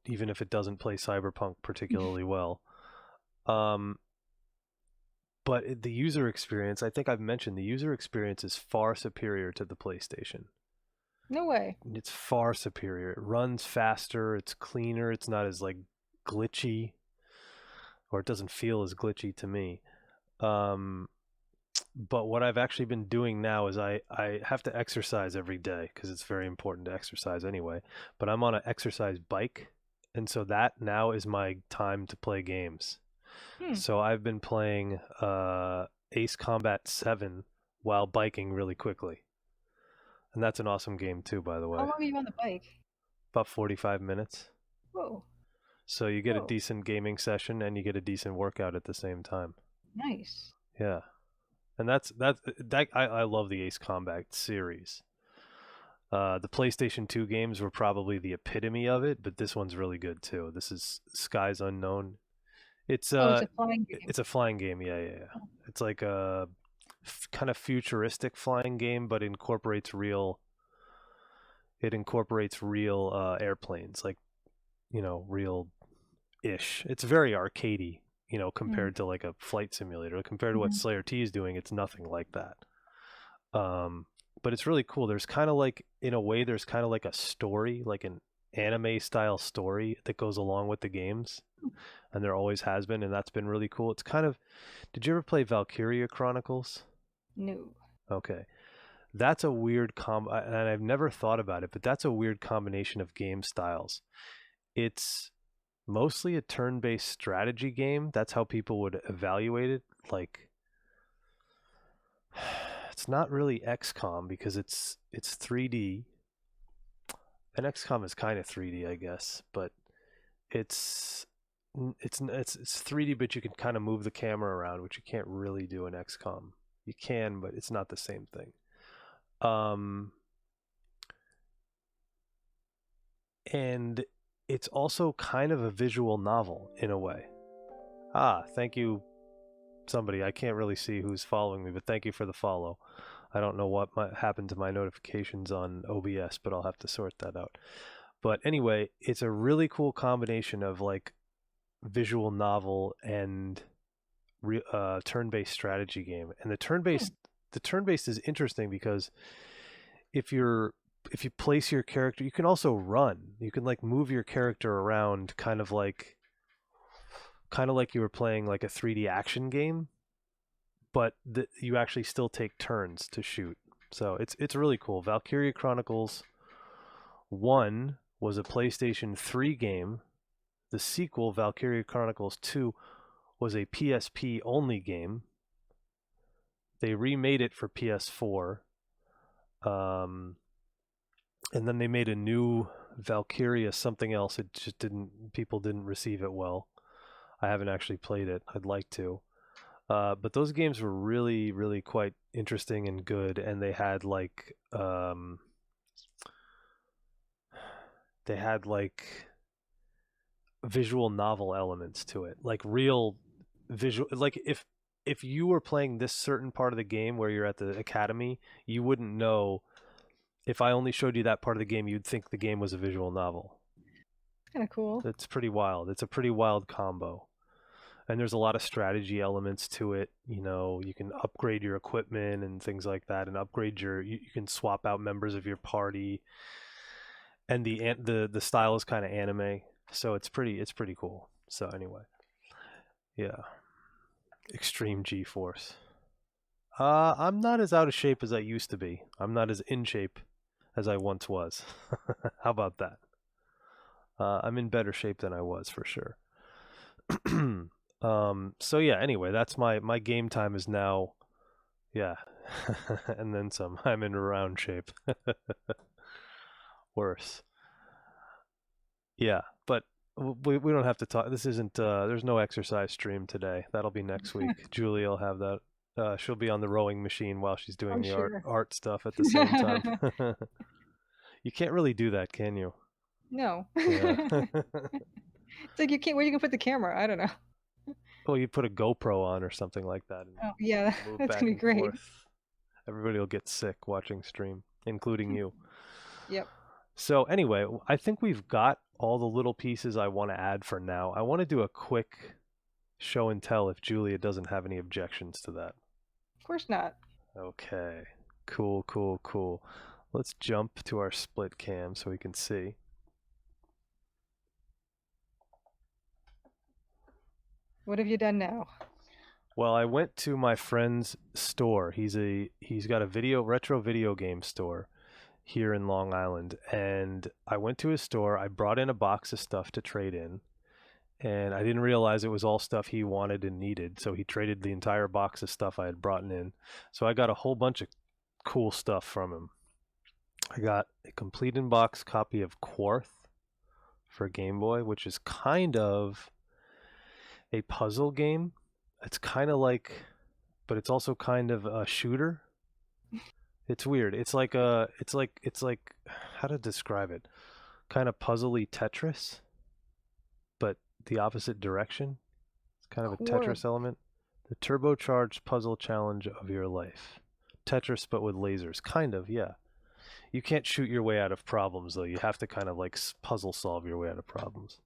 Even if it doesn't play Cyberpunk particularly well. But the user experience, I think I've mentioned, the user experience is far superior to the PlayStation. No way. It's far superior. It runs faster, it's cleaner, it's not as like glitchy, or it doesn't feel as glitchy to me. But what I've actually been doing now is I have to exercise every day, because it's very important to exercise anyway. But I'm on an exercise bike, and so that now is my time to play games. So I've been playing Ace Combat 7 while biking really quickly. And that's an awesome game too, by the way. How long are you on the bike? About 45 minutes. Whoa. So you get a decent gaming session, and you get a decent workout at the same time. Nice. Yeah. And I love the Ace Combat series. The PlayStation 2 games were probably the epitome of it, but this one's really good too. This is Skies Unknown. It's a flying game. It's a flying game, yeah. It's like a kind of futuristic flying game, but incorporates real airplanes, like, real-ish. It's very arcadey, compared to like a flight simulator. Compared to what Slayer T is doing, it's nothing like that. But it's really cool. There's kind of like, in a way, there's kind of like a story, like an anime style story that goes along with the games, and there always has been, and that's been really cool. It's kind of, did you ever play Valkyria Chronicles? No. Okay. That's a weird and I've never thought about it, but that's a weird combination of game styles. It's mostly a turn-based strategy game. That's how people would evaluate it. Like, it's not really XCOM, because it's 3D. And XCOM is kind of 3D, I guess, but it's it's 3D, but you can kind of move the camera around, which you can't really do in XCOM. You can, but it's not the same thing. And it's also kind of a visual novel in a way. Thank you, somebody. I can't really see who's following me, but thank you for the follow. I don't know what happened to my notifications on OBS, but I'll have to sort that out. But anyway, it's a really cool combination of like visual novel and turn-based strategy game. And the turn-based is interesting because if you place your character, you can also run. You can like move your character around, kind of like you were playing like a 3D action game, but you actually still take turns to shoot. So it's really cool. Valkyria Chronicles 1 was a PlayStation 3 game. The sequel, Valkyria Chronicles 2, was a PSP only game. They remade it for PS4. And then they made a new Valkyria something else. It just people didn't receive it well. I haven't actually played it. I'd like to. But those games were really, really quite interesting and good, and they had like visual novel elements to it, like real visual. Like if you were playing this certain part of the game where you're at the academy, you wouldn't know. If I only showed you that part of the game, you'd think the game was a visual novel. Kind of cool. It's pretty wild. It's a pretty wild combo. And there's a lot of strategy elements to it. You know, you can upgrade your equipment and things like that, and upgrade you can swap out members of your party. And the style is kind of anime, so it's pretty cool. So anyway, yeah, Extreme G-Force. I'm not as out of shape as I used to be. I'm not as in shape as I once was. How about that? I'm in better shape than I was for sure. So yeah, anyway, that's my game time is now, yeah, and then some. I'm in round shape. Worse. Yeah, but we don't have to talk. This isn't. There's no exercise stream today. That'll be next week. Julie will have that. She'll be on the rowing machine while she's doing art stuff at the same time. You can't really do that, can you? No. Yeah. It's like you can't. Where you can put the camera? I don't know. Well, you put a GoPro on or something like that. And oh yeah, that's gonna be great. Forth. Everybody will get sick watching stream, including you. Yep. So anyway, I think we've got all the little pieces I want to add for now. I want to do a quick show and tell if Julia doesn't have any objections to that. Of course not. Okay. Cool. Let's jump to our split cam so we can see. What have you done now? Well, I went to my friend's store. He's got a retro video game store here in Long Island, and I went to his store. I brought in a box of stuff to trade in, and I didn't realize it was all stuff he wanted and needed, so he traded the entire box of stuff I had brought in. So I got a whole bunch of cool stuff from him. I got a complete in-box copy of Quarth for Game Boy, which is kind of a puzzle game. It's kind of like, but it's also kind of a shooter. It's weird. It's like how to describe it? Kind of puzzly Tetris, but the opposite direction. It's kind of a Tetris element. The turbocharged puzzle challenge of your life. Tetris, but with lasers. Kind of, yeah. You can't shoot your way out of problems, though. You have to kind of like puzzle solve your way out of problems.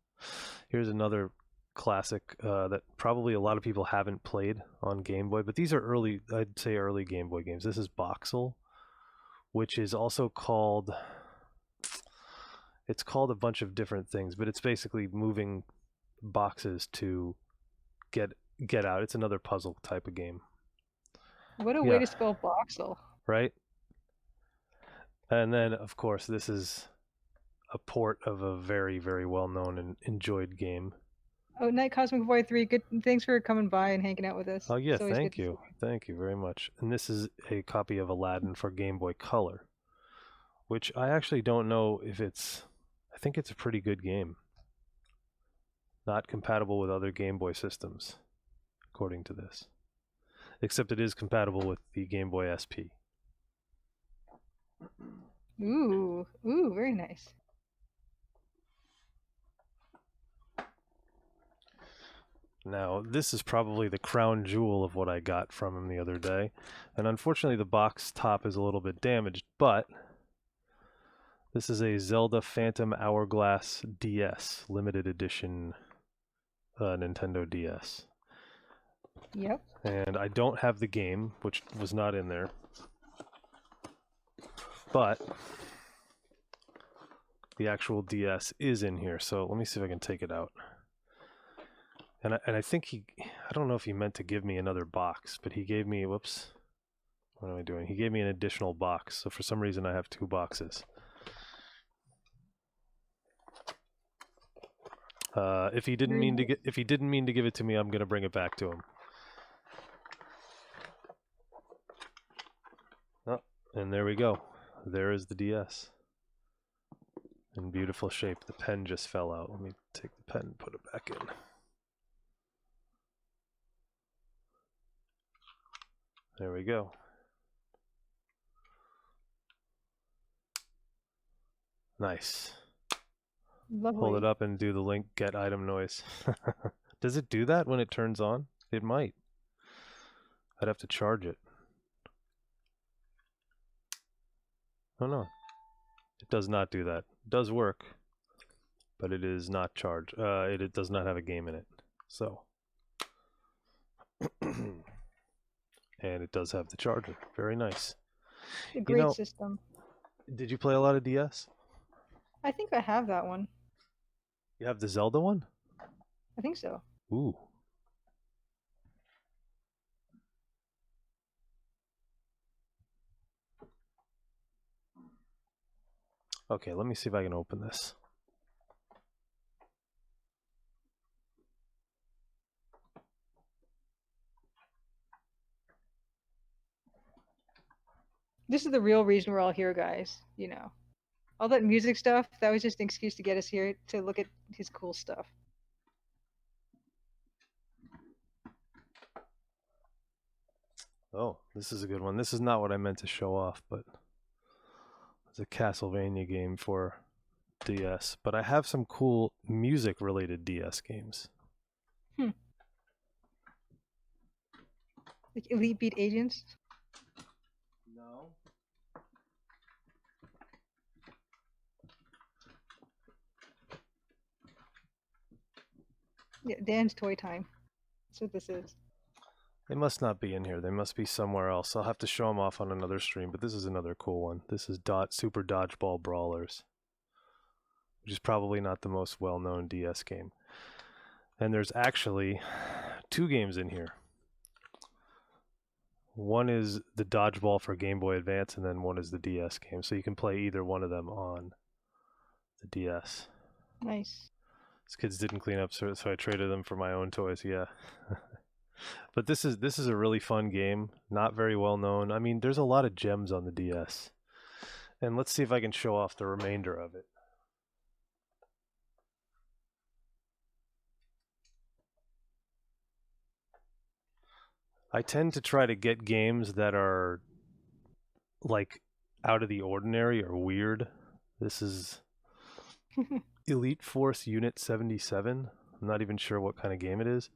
Here's another classic that probably a lot of people haven't played on Game Boy, but these are I'd say early Game Boy games. This is Boxel, which is also called, it's called a bunch of different things, but it's basically moving boxes to get out. It's another puzzle type of game. What a way to spell Boxel. Right? And then, of course, this is a port of a very, very well-known and enjoyed game. Oh, Night Cosmic Void 3, good. Thanks for coming by and hanging out with us. Oh yeah, thank you. Thank you very much. And this is a copy of Aladdin for Game Boy Color, which I actually don't know if I think it's a pretty good game. Not compatible with other Game Boy systems, according to this. Except it is compatible with the Game Boy SP. Ooh, very nice. Now, this is probably the crown jewel of what I got from him the other day. And unfortunately, the box top is a little bit damaged, but this is a Zelda Phantom Hourglass DS, limited edition Nintendo DS. Yep. And I don't have the game, which was not in there. But the actual DS is in here, so let me see if I can take it out. And I think I don't know if he meant to give me another box, but he gave me, whoops, what am I doing? He gave me an additional box, so for some reason I have 2 boxes. If he didn't mean to give it to me, I'm gonna bring it back to him. Oh, and there we go. There is the DS. In beautiful shape. The pen just fell out. Let me take the pen and put it back in. There we go. Nice. Lovely. Hold it up and do the link get item noise. Does it do that when it turns on? It might. I'd have to charge it. Oh no. It does not do that. It does work, but it is not charged. It does not have a game in it. So. And it does have the charger. Very nice. A great system. Did you play a lot of DS? I think I have that one. You have the Zelda one? I think so. Ooh. Okay, let me see if I can open this. This is the real reason we're all here, guys. You know, all that music stuff, that was just an excuse to get us here to look at his cool stuff. Oh, this is a good one. This is not what I meant to show off, but it's a Castlevania game for DS. But I have some cool music-related DS games. Like Elite Beat Agents? No. Yeah, Dan's Toy Time. That's what this is. They must not be in here. They must be somewhere else. I'll have to show them off on another stream, but this is another cool one. This is Super Dodgeball Brawlers, which is probably not the most well-known DS game. And there's actually 2 games in here. One is the Dodgeball for Game Boy Advance, and then one is the DS game. So you can play either one of them on the DS. Nice. These kids didn't clean up, so I traded them for my own toys, yeah. But this is a really fun game, not very well known. I mean, there's a lot of gems on the DS. And let's see if I can show off the remainder of it. I tend to try to get games that are like out of the ordinary or weird. This is Elite Force Unit 77. I'm not even sure what kind of game it is,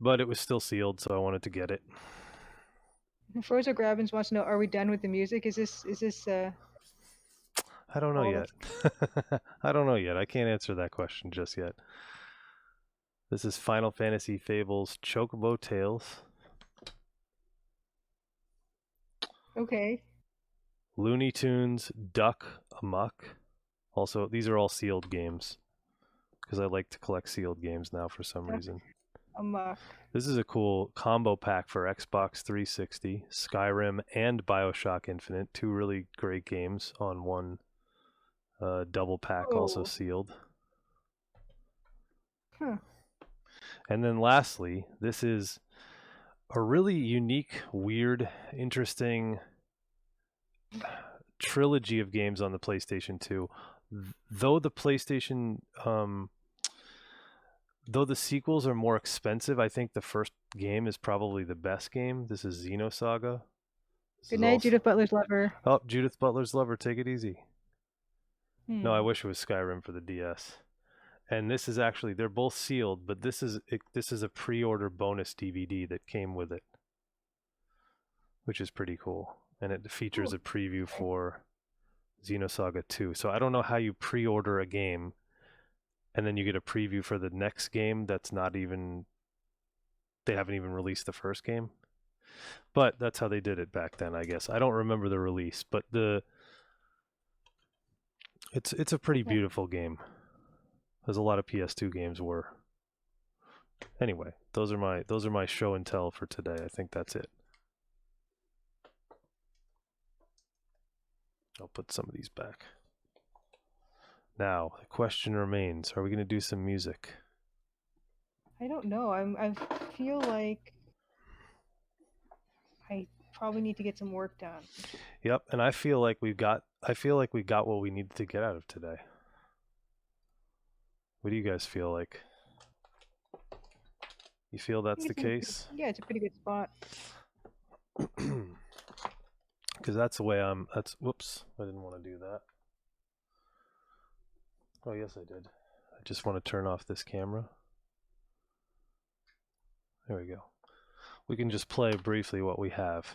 but it was still sealed, so I wanted to get it. Frozo Grabbins wants to know: are we done with the music? Is this? I don't know yet. I don't know yet. I can't answer that question just yet. This is Final Fantasy Fables Chocobo Tales. Okay. Looney Tunes Duck Amuck. Also, these are all sealed games because I like to collect sealed games now for some reason. Amuck. This is a cool combo pack for Xbox 360, Skyrim, and BioShock Infinite. 2 really great games on one double pack, also sealed. Huh. And then lastly, this is a really unique, weird, interesting trilogy of games on the PlayStation 2. Though the PlayStation though the sequels are more expensive, I think the first game is probably the best game. This is Xeno Saga. This Good is night, also... Judith Butler's lover. Oh, Judith Butler's lover. Take it easy. No, I Hmm. wish it was Skyrim for the DS. And this is actually, they're both sealed, but this is a pre-order bonus DVD that came with it, which is pretty cool. And it features Cool. a preview for Xeno Saga 2. So I don't know how you pre-order a game and then you get a preview for the next game that's not even, they haven't even released the first game. But that's how they did it back then, I guess. I don't remember the release, but it's a pretty beautiful game. As a lot of PS2 games were. Anyway, those are my show and tell for today. I think that's it. I'll put some of these back. Now, the question remains, are we going to do some music? I don't know. I feel like I probably need to get some work done. Yep, and I feel like we got what we needed to get out of today. What do you guys feel like? You feel that's the case? Yeah, it's a pretty good spot. Because that's the way whoops, I didn't want to do that. Oh, yes, I did. I just want to turn off this camera. There we go. We can just play briefly what we have.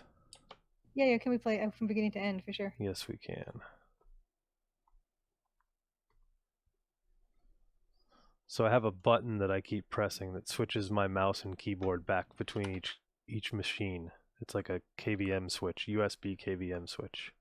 Yeah, can we play from beginning to end for sure? Yes, we can. So I have a button that I keep pressing that switches my mouse and keyboard back between each machine. It's like a KVM switch, USB KVM switch.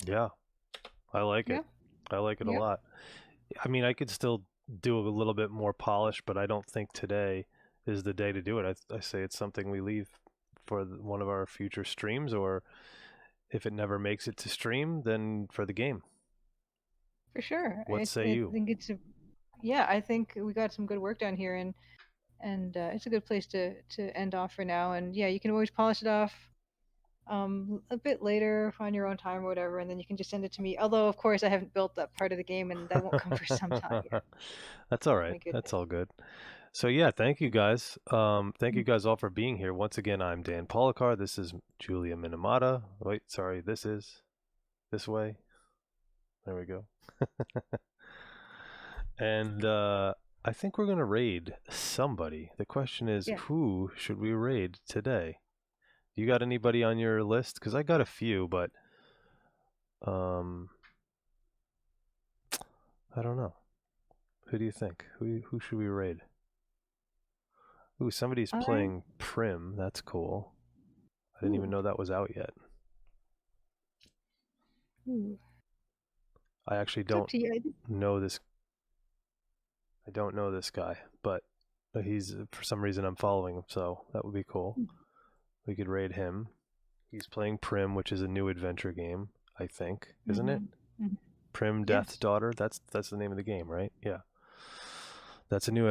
Yeah, I like it. I like it a lot. I mean, I could still do a little bit more polish, but I don't think today is the day to do it. I say it's something we leave for one of our future streams, or if it never makes it to stream, then for the game. For sure. What say you? I think I think we got some good work done here, and it's a good place to end off for now. And yeah, you can always polish it off a bit later on your own time or whatever, and then you can just send it to me. Although, of course, I haven't built that part of the game, and that won't come for some time yet. That's all right. My goodness. That's all good. So yeah, thank you guys. Thank you guys all for being here. Once again, I'm Dan Policar. This is Julia Minamata. Wait, sorry, this is this way. There we go. And I think we're gonna raid somebody. The question is, Yeah. who should we raid today? You got anybody on your list? Because I got a few, but I don't know. Who do you think? Who should we raid? Ooh, somebody's playing Prim. That's cool. I didn't even know that was out yet. Ooh. I actually It's up don't to you. know this. I don't know this guy, but he's for some reason I'm following him, so that would be cool. We could raid him. He's playing Prim, which is a new adventure game, I think, isn't it? Mhm. Prim Death's Daughter. That's the name of the game, right? Yeah. That's a new